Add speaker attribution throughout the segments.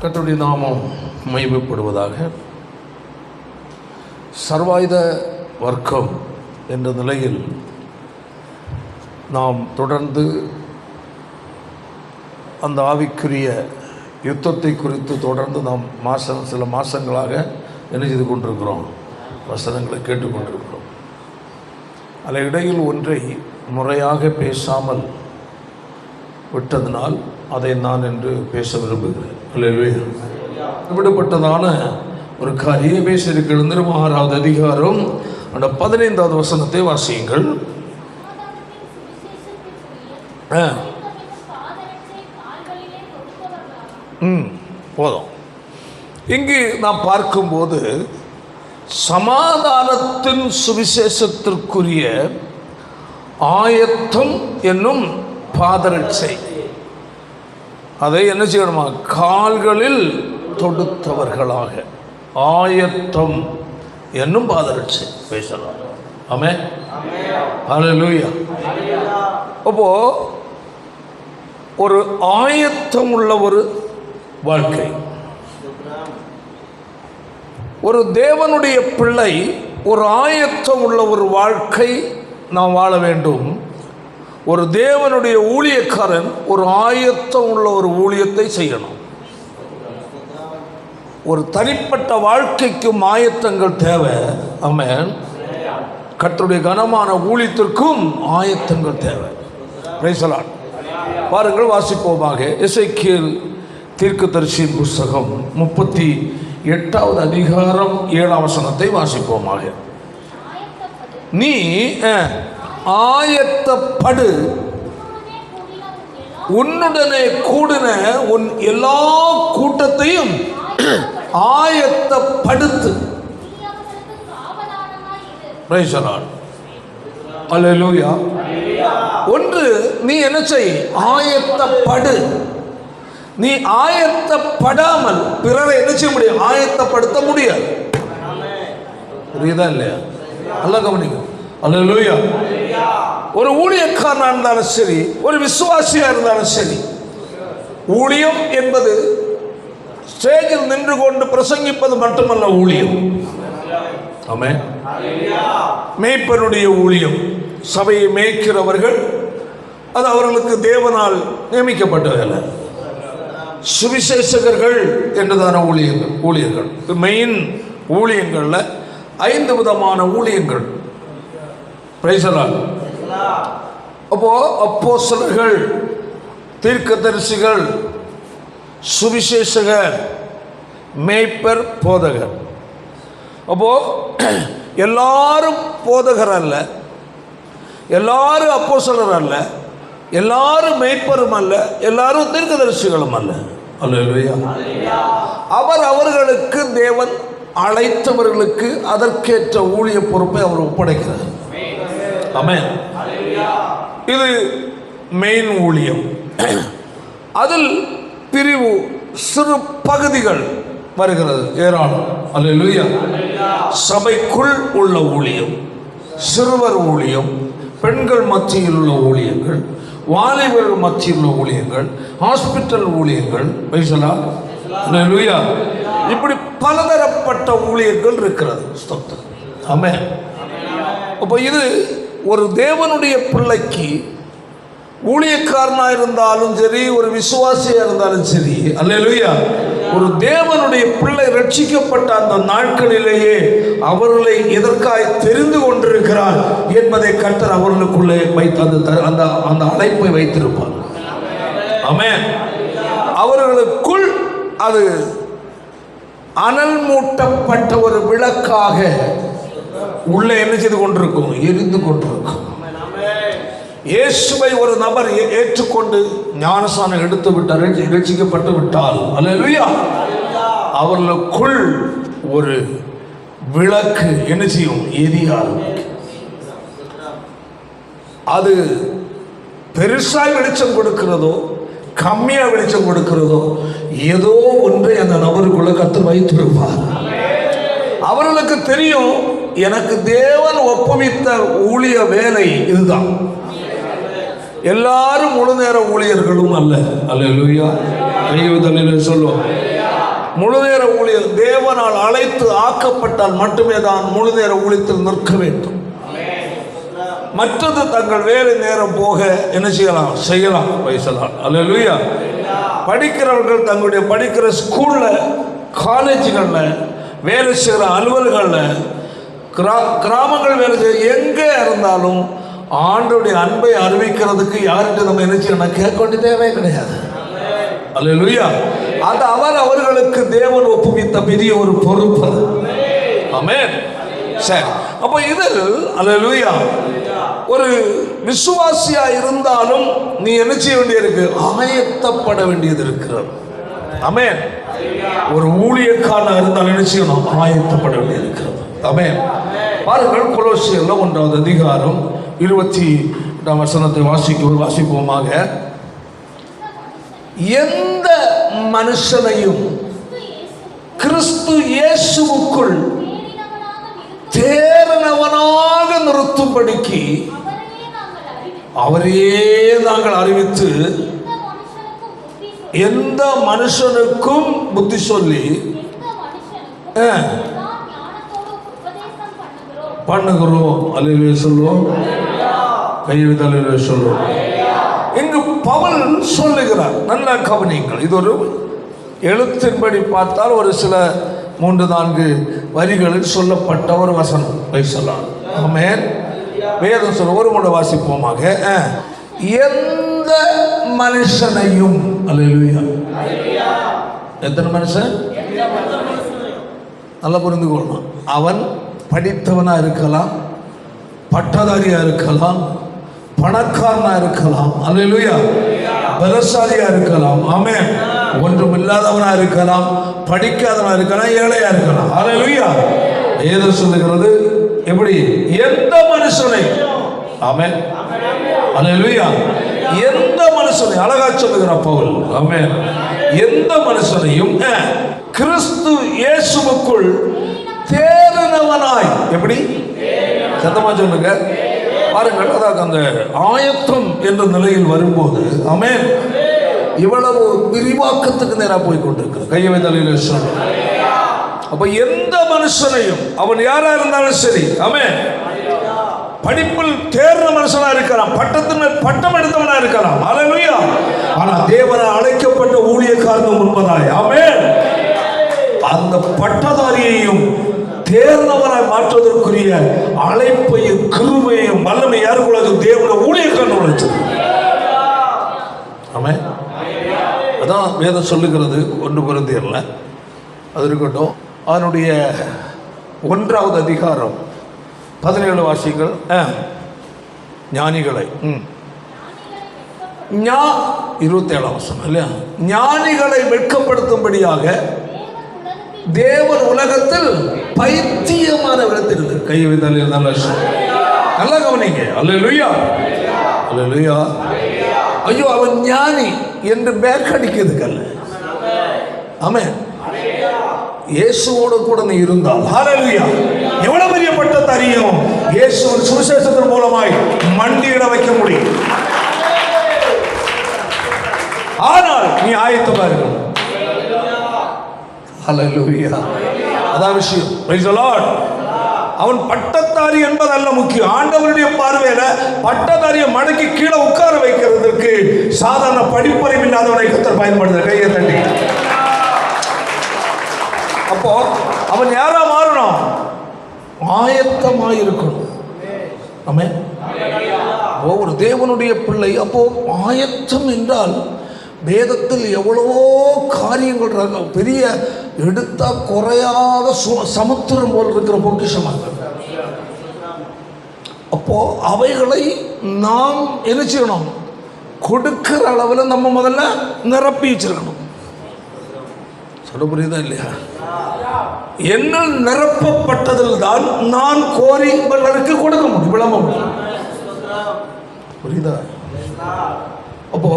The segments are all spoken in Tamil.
Speaker 1: கர்த்தருடைய நாமம் மகிமைப்படுவதாக. சர்வாயுத வர்க்கம் என்ற நிலையில் நாம் தொடர்ந்து அந்த ஆவிக்குரிய யுத்தத்தை குறித்து தொடர்ந்து நாம் சில மாதங்களாக என்ன செய்து கொண்டிருக்கிறோம், வசனங்களை கேட்டுக்கொண்டிருக்கிறோம். அதில் இடையில் ஒன்றை முறையாக பேசாமல் விட்டதனால் அதை நான் என்று பேச விரும்புகிறேன். விடப்பட்டதான ஒரு காரியம் பேசியிருக்கிறது. நிருபம் 6வது அதிகாரம் அந்த 15வது வசனத்தை வாசியுங்கள். போதும். இங்கு நாம் பார்க்கும்போது சமாதானத்தின் சுவிசேஷத்திற்குரிய ஆயத்தம் என்னும் பாதரட்சை, அதை என்ன செய்யணுமா, கால்களில் தொடுத்தவர்களாக ஆயத்தம் என்னும் பாதரட்சை பேசலாம். ஆமென், ஹல்லேலூயா. அப்போ ஒரு ஆயத்தம் உள்ள ஒரு வாழ்க்கை, ஒரு தேவனுடைய பிள்ளை ஒரு ஆயத்தம் உள்ள ஒரு வாழ்க்கை நாம் வாழ வேண்டும். ஒரு தேவனுடைய ஊழியக்காரன் ஒரு ஆயத்தம் உள்ள ஒரு ஊழியத்தை செய்யணும். ஒரு தனிப்பட்ட வாழ்க்கைக்கும் ஆயத்தங்கள் தேவை. ஆமென். கர்த்தருடைய கனமான ஊழியத்திற்கும் ஆயத்தங்கள் தேவை. Price the Lord. பாருங்கள், வாசிப்போமாக. எசேக்கியேல் தீர்க்கதரிசியின் புஸ்தகம் 38வது அதிகாரம் 7ஆம் வசனத்தை வாசிப்போமாக. நீ ஆயத்தப்படு, உன்னுடனே கூடின உன் எல்லா கூட்டத்தையும் ஆயத்தப்படுத்து. Price the Lord. அல்லேலூயா. ஒன்று, நீ என்ன செய், ஆயத்தப்படு. நீ ஆயத்தப்படாமல் பிறரை என்ன செய்ய முடியும், ஆயத்தப்படுத்த முடியாது. புரியுதா இல்லையா? நல்லா கவனிங்க. அல்லேலூயா. ஒரு ஊழியக்காரனா இருந்தாலும் சரி, ஒரு விசுவாசியா இருந்தாலும் சரி, ஊழியம் என்பது ஸ்டேஜில் நின்று கொண்டு பிரசங்கிப்பது மட்டுமல்ல ஊழியம். ஆமென். மேய்ப்பனுடைய ஊழியம், சபையை மேய்க்கிறவர்கள், அது அவர்களுக்கு தேவனால் நியமிக்கப்பட்ட வேலை. சுவிசேஷகர்கள் என்றதான ஊழியர்கள் மெயின் ஊழியங்களில் 5 விதமான ஊழியங்கள். Price the Lord. அப்போ அப்போஸ்தலர்கள், தீர்க்கதரிசிகள், சுவிசேஷகர், மேய்ப்பர், போதகர். அப்போ எல்லாரும் போதகர் அல்ல, எல்லாரும் அப்போஸ்தலர் அல்ல, எல்லாரும் மேய்ப்பரும் அல்ல, எல்லாரும் தீர்க்கதரிசிகளும் அல்ல. அல்லேலூயா. அவர்களுக்கு தேவன் அழைத்தவர்களுக்கு அதற்கேற்ற ஊழிய பொறுப்பை அவர் ஒப்படைக்கிறார். ஆமென். இது மெயின் ஊழியம். அதில் பிரிவு சிறு பகுதிகள் வருகிறது, ஏராளம். அல்லேலூயா. சபைக்குள் உள்ள ஊழியம், சிறுவர் ஊழியம், பெண்கள் மத்தியில் உள்ள ஊழியங்கள், வாலிபர்கள் மத்தியில் உள்ள ஊழியங்கள், ஹாஸ்பிட்டல் ஊழியர்கள். Praise the Lord. அல்லேலூயா. இப்படி பலதரப்பட்ட ஊழியர்கள் இருக்கிறது. ஸ்தோத்திரம். ஆமென். அப்போ இது ஒரு தேவனுடைய பிள்ளைக்கு, ஊழியக்காரனாக இருந்தாலும் சரி, ஒரு விசுவாசியாக இருந்தாலும் சரி, அல்லேலூயா, ஒரு தேவனுடைய பிள்ளை ரட்சிக்கப்பட்ட அந்த நாட்களிலேயே அவர்களை எதற்காக தெரிந்து கொண்டிருக்கிறார் என்பதை கர்த்தர் அவர்களுக்குள்ளே வைத்து அந்த அழைப்பை வைத்திருப்பார். ஆமென். அவர்களுக்குள் அது அனல் மூட்டப்பட்ட ஒரு விளக்காக உள்ளே என்ன செய்து கொண்டிருக்கும், எரிந்து கொண்டிருக்கும். இயேசுவை ஒரு நபர் ஏற்றுக்கொண்டு ஞானஸ்நானம் எடுத்து விட்டார், ரட்சிக்கப்பட்டு விட்டால், அல்லேலூயா, அவர்களுக்குள் ஒரு விளக்கு என்ன செய்யும், எரிய ஆரம்பிக்கும். அது பெருசாய் வெளிச்சம் கொடுக்கிறதோ கம்மியா வெளிச்சம் கொடுக்கிறதோ ஏதோ ஒன்றை அந்த நபருக்குள்ள கர்த்தர் வைத்திருப்பார். அவர்களுக்கு தெரியும், எனக்கு தேவன் ஒப்புவித்த ஊழிய வேலை இதுதான். எல்லாரும் முழு நேர ஊழியர்களும் அல்ல. அல்லேலூயா. கையை தள்ளில சொல்லுவோம். முழு நேர ஊழியர் தேவனால் அழைத்து ஆக்கப்பட்டால் மட்டுமே தான் முழு நேர ஊழியத்தில் நிற்க வேண்டும். மற்றது தங்கள் வேலை நேரம் போக என்ன செய்யலாம் பேசலாம். அல்லேலூயா. படிக்கிறவர்கள் தங்களுடைய படிக்கிற ஸ்கூல்ல, காலேஜுகளில், வேலை செய்கிற அலுவல்களில், கிராமங்கள் வேலை செய்ய எங்கே இருந்தாலும் ஆண்டவருடைய அன்பை அறிவிக்கிறதுக்கு யார்கிட்ட நம்ம என்ன செய்யணும்? கேட்க வேண்டிய தேவையே கிடையாது. அல்லேலூயா. அது அவர்களுக்கு தேவன் ஒப்புவித்த பெரிய ஒரு பொறுப்பு. ஆமென். சரி, அப்போ இதில் அல்லேலூயா ஒரு விசுவாசியா இருந்தாலும் நீ என்ன செய்ய வேண்டியிருக்கு? ஆயத்தப்பட வேண்டியது இருக்கிறது. ஆமென். ஒரு ஊழியக்காரனாக இருந்தாலும் என்ன செய்யணும்? ஆயத்தப்பட வேண்டியது இருக்கிறது. ஆமென். பாருங்கள், கொலோசியர்ல 1வது அதிகாரம் 28ஆம் வசனத்தை வாசிப்போமாக. எந்த மனுஷனையும் கிறிஸ்து இயேசுவுக்குள் தேறினவனாக நிறுத்தும்படிக்கு அவரையே நாங்கள் அறிவித்து எந்த மனுஷனுக்கும் புத்தி சொல்லி பண்ணுகிறோம். அல்லேலூயா சொல்லுவோம். கையெழுத்து அல்லேலூயா சொல்லுவோம். இங்கு பவுல் சொல்லுகிறார், நல்லா கவனிங்கள். இது ஒரு எழுத்தின்படி பார்த்தால் ஒரு சில 3-4 வரிகளில் சொல்லப்பட்ட ஒரு வசனம் பேசலாம். ஆமென். வேதம் சொல்ல ஒரு முறை வாசிப்போமாக. எந்த மனுஷனையும், அல்லேலூயா, எத்தனை மனுஷன்? நல்லா புரிந்து கொள்ளணும். அவன் படித்தவனா இருக்கலாம், பட்டதாரியா இருக்கலாம், பணக்காரனா இருக்கலாம், அல்லேலூயா, பலசாலியா இருக்கலாம், ஆமென், ஒன்றும் இல்லாதவனா இருக்கலாம், படிக்காதவனா இருக்கலாம், ஏழையா இருக்கலாம், அல்லேலூயா. ஏதோ சொல்லுகிறது எப்படி? எந்த மனுஷனை, ஆமென், அல்லேலூயா, எந்த மனுஷனை, அழகா சொல்லுகிறார் பவுல். ஆமென். எந்த மனுஷனையும் கிறிஸ்து இயேசுவுக்குள் தேறினவனாய், எப்படி? சத்தமா சொல்லுங்க. பாருங்கள், அதாவது அந்த ஆயத்தம் என்ற நிலையில் வரும்போது, ஆமென், இவ்வளவு விரிவாக்கத்துக்கு நேராக போய் கொண்டிருக்கு. கையவை தலையில் சொல்ல. அப்ப எந்த மனுஷனையும், அவன் யாரா இருந்தாலும் சரி, ஆமென், படிப்பில் தேர்ந்த மனுஷனா இருக்கலாம், பட்டத்தின் பட்டம் எடுத்தவனா இருக்கலாம், அல்லேலூயா, ஆனா தேவனால் அழைக்கப்பட்ட ஊழியக்காரர்கள் முன்பதாய், ஆமென், அந்த பட்டதாரியையும் தேர்ந்தவனாய் மாற்றுவதற்குரிய அழைப்பையும் கிருபையையும் வல்லமை யாருக்குள்ளது? தேவனுடைய ஊழியக்காரன் உழைச்சது. ஆமென். அதான் வேதம் சொல்லுகிறது 1 கொரிந்தியர்ல. அது இருக்கட்டும். அதனுடைய 1வது அதிகாரம் 17 வாசிகள். ஞானிகளை 27 வசனம் இல்லையா? ஞானிகளை வெட்கப்படுத்தும்படியாக தேவன் உலகத்தில் பைத்தியமான விடத்தில் கை வைத்தால் நல்லா கவனிங்க. அல்லேலூயா, அல்லேலூயா. ஐயோ, அவன் ஞானி என்று பேக்கடிக்கிறதுக்கல்ல. ஆமென். இயேசுவோடு கூட நீ இருந்தால், ஹல்லேலூயா, எவ்வளவு பெரிய பட்டத்தை அறியும் இயேசுவின் சுவிசேஷத்தின் மூலமாய் மண்டியிட வைக்க முடியும். ஆனால் நீ ஆயத்தமா இருக்கணும். ஹல்லேலூயா. அதான் விஷயம். Price the Lord. அவன் பட்டதாரி என்பதல்ல முக்கியம். ஆண்டவருடைய பார்வையில பட்டதாரியை மடக்கி கீழே உட்கார வைக்கிறதுக்கு சாதாரண படிப்பறிவு இல்லாதவனை கர்த்தர் பயன்படுத்துறார். கையை தட்டி. அப்போ அவன் யாரா மாறணும்? ஆயத்தமாய் இருக்கணும். ஆமென். ஒரு தேவனுடைய பிள்ளை. அப்போ ஆயத்தம் என்றால் வேதத்தில் எவ்வளவோ காரியங்கள், பெரிய எடுத்தா குறையாத சமுத்திரம் போல் இருக்கிற பொக்கிஷமாக. அப்போ அவைகளை நாம் என்ன செய்யணும்? கொடுக்கிற அளவில் நம்ம முதல்ல நிரப்பி வச்சிருக்கணும். சொல்ல புரியுதா இல்லையா? என்னில் நிரப்பப்பட்டதில் தான் நான் கோரி பலருக்கு கொடுக்க முடியும், விளம்ப முடியும். புரியுதா? அப்போ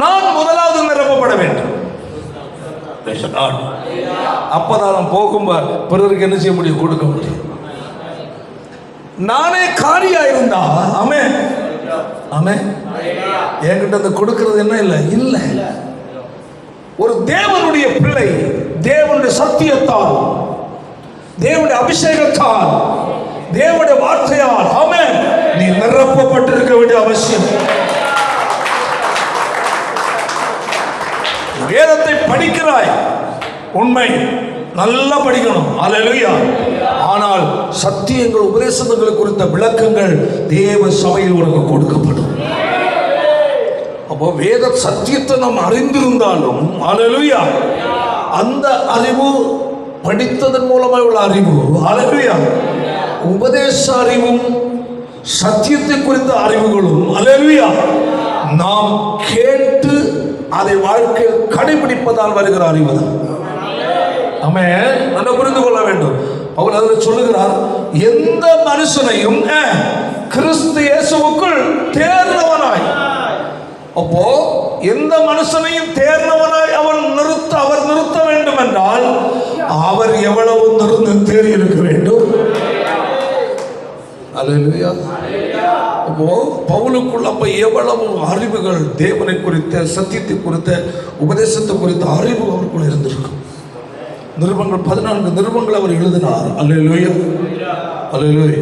Speaker 1: நான் முதலாவது நிரப்பப்பட வேண்டும். அப்பதான் போகும்போது பிறருக்கு என்ன செய்ய முடியும்? கொடுக்க முடியும். நானே காரியா இருந்தா, ஆமென், ஆமென், என்கிட்ட அந்த கொடுக்கிறது என்ன இல்லை. இல்லை, ஒரு தேவனுடைய பிள்ளை தேவனுடைய சத்தியத்தால், தேவனுடைய அபிஷேகத்தால், தேவனுடைய வார்த்தையால் ஆமென் நீ நிரப்பப்பட்டிருக்க வேண்டிய அவசியம். வேதத்தை படிக்கிறாய், உண்மை, நல்லா படிக்கணும், அல்லேலூயா. ஆனால் சத்தியங்கள், உபதேசங்கள் குறித்த விளக்கங்கள் தேவ சபையில் உனக்கு கொடுக்கப்படும். அப்போ வேத சத்தியத்தை நாம் அறிந்திருந்தாலும், அல்லேலூயா, அந்த அறிவு படித்ததன் மூலமாக உள்ள அறிவு, அல்லேலூயா, உபதேச அறிவும் சத்தியத்தை குறித்த அறிவுகளும், அல்லேலூயா, நாம் கேட்டு அதை வாழ்க்கையில் கடைபிடிப்பதால் வருகிற அறிவு தான். ஆமென். நல்லா புரிந்து கொள்ள வேண்டும். அவர் அதில் சொல்லுகிறார், எந்த மனுஷனையும் கிறிஸ்து இயேசுவுக்குள் தேர்ந்தவனாய். அப்போ எந்த மனுஷனையும் தேர்ந்தவனாய் அவர் நிறுத்த வேண்டும் என்றால் அவர் எவ்வளவு தேறி இருக்க வேண்டும். அல்லேலூயா. அப்போ பவுலுக்குள் அப்ப எவ்வளவு அறிவுகள், தேவனை குறித்த, சத்தியத்தை குறித்த, உபதேசத்தை குறித்த அறிவு அவருக்குள் இருந்திருக்கும். நிருபங்கள் 14 நிருபங்கள் அவர் எழுதினார். அல்லேலூயா, அல்லேலூயா.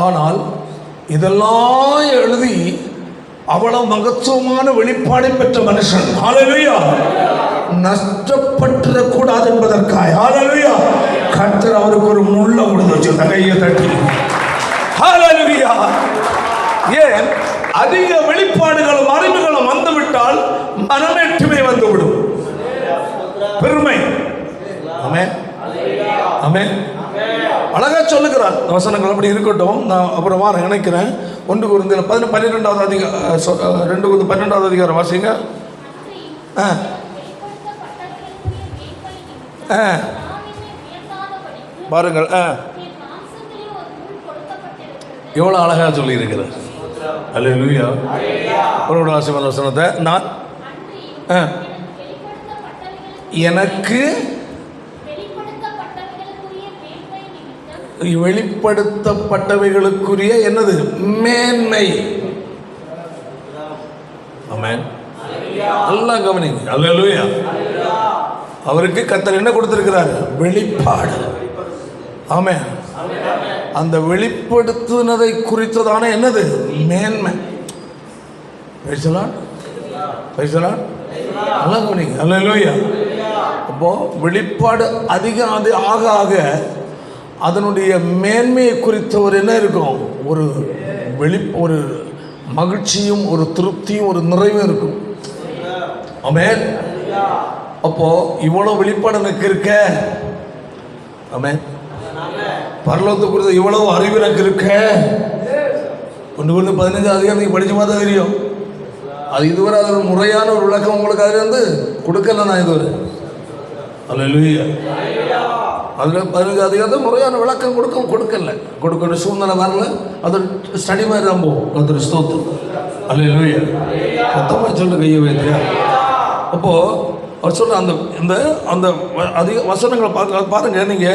Speaker 1: ஆனால் இதெல்லாம் எழுதி அவ்வளவு மகத்துவமான வெளிப்பாடை பெற்ற மனுஷன், அல்லேலூயா, நஷ்டப்பட்டுறக் கூடாது என்பதற்காக, அல்லேலூயா, கர்த்தர் அவருக்கு ஒரு முள்ள கொடுத்து கையை தட்டி, அல்லேலூயா. ஏன்? அதிக வெளிப்பாடுகளும் அறிவுகளும் வந்துவிட்டால் மனமேற்றுமை வந்துவிடும், பெருமை. ஆமென், ஆமென். அழகா சொல்லுகிறார் வசனங்கள். அப்படி இருக்கட்டும், நான் அப்புறமா நினைக்கிறேன். 1 கொரிந்தியர் 12வது அதிகாரம் வாசிங்க. பாருங்கள், எவ்வளவு அழகா சொல்லி இருக்கிறார். அல்லேலூயா. ஒரு வசனத்தை, நான் எனக்கு வெளிப்படுத்தப்பட்டவைகளுக்குரிய என்னது மேன்மை. ஆமென். நல்லா கவனிங்க. அல்லேலூயா. அவருக்கு கர்த்தர் என்ன கொடுத்திருக்கிறார்? வெளிப்பாடு. ஆமென். அந்த வெளிப்படுத்தினதை குறித்ததான என்னது மேன்மை. பேசலாம், பேசலாம். நல்லா கவனிங்க. அல்லேலூயா. அப்போ வெளிப்பாடு அதிகம் ஆக ஆக அதனுடைய மேன்மையை குறித்த ஒரு என்ன இருக்கும்? ஒரு மகிழ்ச்சியும், ஒரு திருப்தியும், ஒரு நிறைவும் இருக்கும். ஆமென். அப்போ இவ்வளவு வெளிப்பாடு எனக்கு இருக்க, ஆமென், பரலோகத்தை குறித்த இவ்வளவு அறிவு எனக்கு இருக்க. 1 15 அதிகாரம் நீங்க படிச்சு பார்த்தா தெரியும். அது இதுவரை அது முறையான ஒரு விளக்கம் உங்களுக்கு அதுல இருந்து கொடுக்கல. நான் இதுவரை, அல்லேலூயா, அதுல 15 அதிகாரத்தை முறையான விளக்கம் கொடுக்கல சூழ்நிலை வரல. அது ஸ்டடி மாதிரி தான் போகும். அது ஸ்தோத்திரம். அல்லேலூயா. மொத்தமாக சொல்ற கையை வைத்தியா. அப்போ அவர் சொல்ற அந்த அதிக வசனங்களை பாருங்க. நீங்க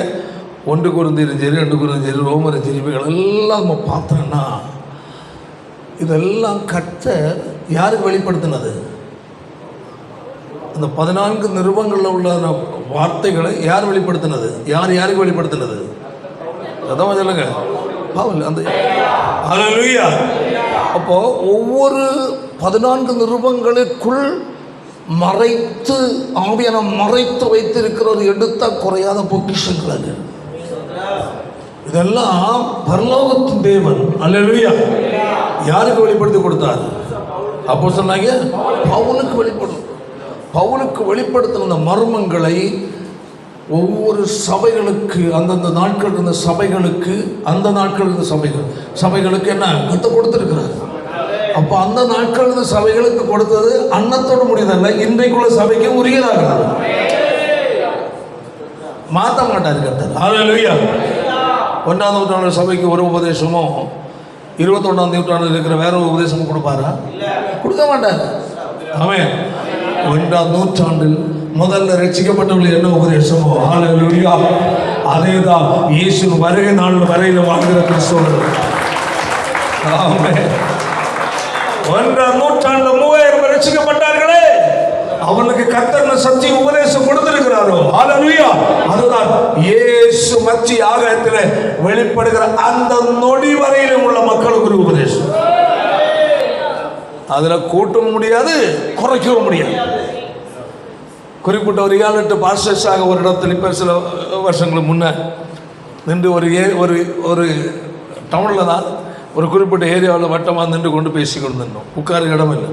Speaker 1: 1 கொரிந்தியர் சரி, 2 கொரிந்தியர் சரி, ரோமர் சரி, எல்லாம் நம்ம பார்த்தோம்னா இதெல்லாம் கர்த்தர் யாருக்கு வெளிப்படுத்தினது? அந்த 14 நிருபங்களில் உள்ள வார்த்தைகளை யார் வெளிப்படுத்தினது? யாருக்கு வெளிப்படுத்தினது? அதான் சொல்லுங்க, பவுல். அந்த அல்லேலூயா. அப்போ ஒவ்வொரு 14 நிருபங்களுக்குள் மறைத்து, ஆவியான மறைத்து வைத்திருக்கிற ஒரு எடுத்த குறையாத பொக்கிஷங்கள் அது. இதெல்லாம் பரலோகத்தின் தேவன், அல்லேலூயா, யாருக்கு வெளிப்படுத்தி கொடுத்தார்? அப்போ சொன்னாங்க பவுலுக்கு வெளிப்படுத்தின அந்த மர்மங்களை ஒவ்வொரு சபைகளுக்கு, அந்தந்த நாட்கள் இருந்த சபைகளுக்கு, அந்த நாட்கள் இருந்த சபைகளுக்கு என்ன கற்றுக் கொடுத்திருக்கிறார். அப்போ அந்த நாட்கள் இருந்த சபைகளுக்கு கொடுத்தது அன்னத்தோடு முடியதில்லை, இன்றைக்குள்ள சபைக்கு உரியதாகிறது. மாற்ற மாட்டார் கர்த்தர். அல்லேலூயா. 1ஆம் நூற்றாண்டு சபைக்கு ஒரு உபதேசமும் 21ஆம் நூற்றாண்டில் இருக்கிற வேற ஒரு உபதேசமும் கொடுப்பாரா? கொடுக்க மாட்டார். ஆமென். 1ஆம் நூற்றாண்டில் முதல்ல ரட்சிக்கப்பட்டவர்கள் என்ன உபதேசமோ, அல்லேலூயா, அதேதான் இயேசு வருகை நாள் வரையில் வாழ்கிற கிறிஸ்தவர்கள். ஆமென். 1ஆம் நூற்றாண்டில் 3000 ரட்சிக்கப்பட்டார்களே, அவனுக்கு கர்த்தர் சத்திய உபதேசம் கொடுத்திருக்கிறார். இருக்கிறாரோ, ஹல்லேலூயா, அதுதான் இயேசு மச்சி ஆகாயத்தில் வெளிப்படுகிற அந்த நொடி வரையிலும் உள்ள மக்களுக்கு ஒரு உபதேசம். அதில் கூட்டவும் முடியாது, குறைக்கவும் முடியாது. குறிப்பிட்ட ஒரு 7-8 பாஸ்டர்ஸாக ஒரு இடத்துல இப்போ சில வருஷங்களுக்கு முன்னே நின்று ஒரு டவுனில் தான் ஒரு குறிப்பிட்ட ஏரியாவில் வட்டமாக நின்று கொண்டு பேசி கொண்டு நின்றோம். உட்கார இடம் இல்லை.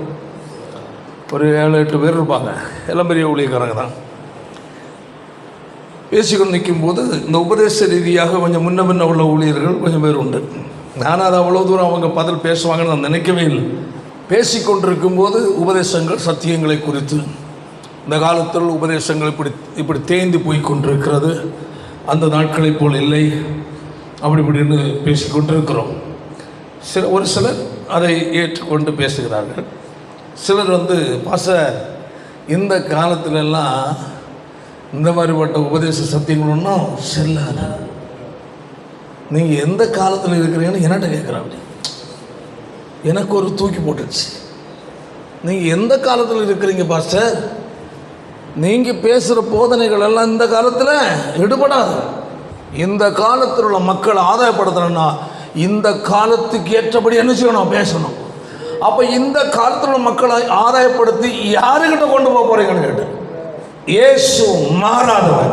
Speaker 1: ஒரு 7-8 பேர் இருப்பாங்க, எல்லாம் பெரிய ஊழியக்காரங்க தான். பேசிக்கொண்டு நிற்கும்போது இந்த உபதேச ரீதியாக கொஞ்சம் முன்ன உள்ள ஊழியர்கள் கொஞ்சம் பேர் உண்டு. நான் அதை அவ்வளோ தூரம் அவங்க பதில் பேசுவாங்கன்னு நான் நினைக்கவே இல்லை. பேசிக்கொண்டிருக்கும்போது உபதேசங்கள் சத்தியங்களை குறித்து, இந்த காலத்தில் உபதேசங்கள் இப்படி தேய்ந்து போய் கொண்டிருக்கிறது, அந்த நாட்களை போல் இல்லை, அப்படி இப்படின்னு பேசிக்கொண்டிருக்கிறோம். ஒரு சிலர் அதை ஏற்றுக்கொண்டு பேசுகிறார்கள். சிலர் பாஸ்டர், இந்த காலத்திலெல்லாம் இந்த மாதிரிப்பட்ட உபதேச சத்தியங்கள் ஒன்றும் செல்லாது, நீங்கள் எந்த காலத்தில் இருக்கிறீங்கன்னு என்கிட்ட கேட்குறாங்க. எனக்கு ஒரு தூக்கி போட்டுச்சு. நீங்கள் எந்த காலத்தில் இருக்கிறீங்க பாஸ்டர்? நீங்கள் பேசுகிற போதனைகள் எல்லாம் இந்த காலத்தில் எடுபடாது. இந்த காலத்தில் உள்ள மக்களை ஆதாயப்படுத்தணும்னா இந்த காலத்துக்கு ஏற்றபடி என்ன செய்யணும்? பேசணும். அப்போ இந்த காலத்தில் உள்ள மக்களை ஆதாயப்படுத்தி யாருக்கிட்ட கொண்டு போக போகிறீங்கன்னு கேட்டேன். இயேசு மாறாதவர்,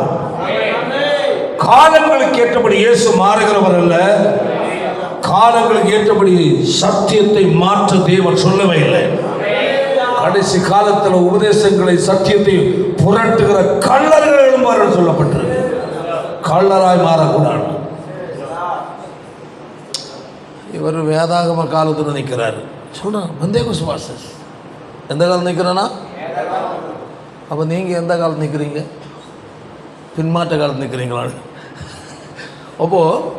Speaker 1: காலங்களுக்கு ஏற்றபடி இயேசு மாறுகிறவர் அல்ல. காலங்களுக்கு ஏற்றபடி சத்தியத்தை மாற்ற தேவன் சொல்லவே இல்லை. கடைசி காலத்தில் உபதேசங்களை சத்தியத்தை புரட்டுகிற கள்ளர்கள் எழும்பார்கள் சொல்லப்பட்டிருக்கு. கள்ளராய் மாறக்கூடாது. இவர் வேதாகம காலத்தில் நிற்கிறாரு சொல்கிறார். பெந்தேகோஸ்து பாஸ்டர்ஸ் எந்த காலம் நிற்கிறேன்னா, அப்போ நீங்கள் எந்த காலத்தில் நிற்கிறீங்க? பின்மாற்ற காலத்தில் நிற்கிறீங்களா? அப்போது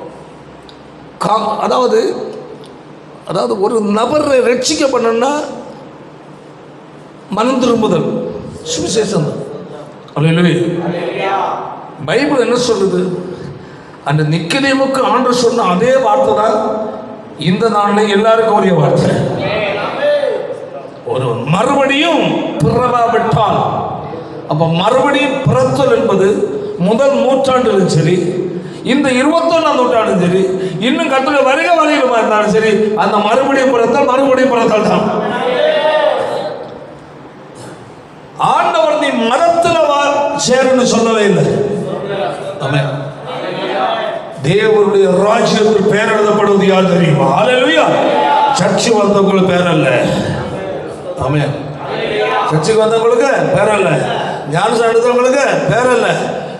Speaker 1: அதாவது ஒரு நபரை ரட்சிக்கப்படணும்னா மனம் திரும்புதல் சுவிசேஷம் தான். பைபிள் என்ன சொல்லுது? அந்த நிக்கதேமுக்கு ஆண்டவர் சொன்ன அதே வார்த்தை தான் இந்த நாளில் எல்லாருக்கும் உரிய வார்த்தை. ஒரு மறுபடியும் பிறவாவிட்டால், அப்ப மறுபடியும் பிறத்தல் என்பது முதல் நூற்றாண்டிலும் சரி, இந்த 21ஆம் நூற்றாண்டும் சரி, இன்னும் கர்த்தருடைய வருகை வரையிலுமா இருந்தாலும் சரி, அந்த மறுபடியும் பிறத்தல் தான். ஆண்டவர் நீ மரத்தில் சேருன்னு சொல்லவே இல்லை. ஆமென். தேவனுடைய ராஜ்யத்தில் பேர் எழுதப்படுவது யார் தெரியுமா? ஹல்லேலூயா. சர்ச்சு வந்தவங்களுக்கு பேர் அல்ல. ஆமென். சர்ச்சுக்கு வந்தவங்களுக்கு பேர் அல்ல, ஞானசானம் எடுத்தவங்களுக்கு பேர் அல்ல,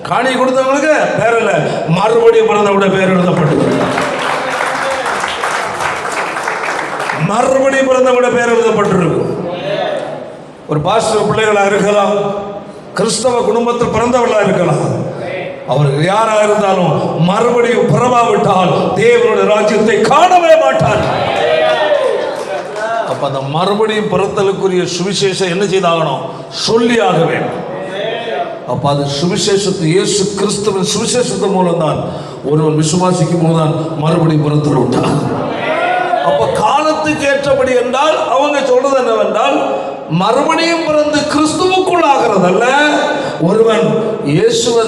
Speaker 1: காணி கொடுத்தவங்களுக்கு பேர் அல்ல, மறுபடியும் பிறந்தவங்க பேர் எழுதப்பட்டது. மறுபடியும் பிறந்தவங்க பேர் எழுதப்பட்டிருக்கும். ஒரு பாஸ்டர் பிள்ளைகளாக இருக்கலாம், கிறிஸ்தவ குடும்பத்தில் பிறந்தவர்களாக இருக்கலாம், அவர்கள் யாராக இருந்தாலும் மறுபடியும் பிறவாவிட்டால் தேவனுடைய ராஜ்யத்தை காணவே மாட்டார். அப்ப அந்த மறுபடியும் பிறத்தலுக்குரிய சுவிசேஷம் என்ன செய்தாகணும்? சொல்லியாக வேண்டும். அப்ப அது சுவிசேஷத்தை, இயேசு கிறிஸ்துவின் சுவிசேஷத்தின் மூலம் தான் ஒருவன் விசுவாசிக்கும் போதுதான் மறுபடியும் பிறத்தல் உண்டார். அப்ப காலத்துக்கு ஏற்றபடி என்றால் அவங்க சொல்றது என்னவென்றால், மறுபடியும் பிறந்து கிறிஸ்துவுக்குள் ஆகிறதல்ல, ஒருவன் இயேசுவை,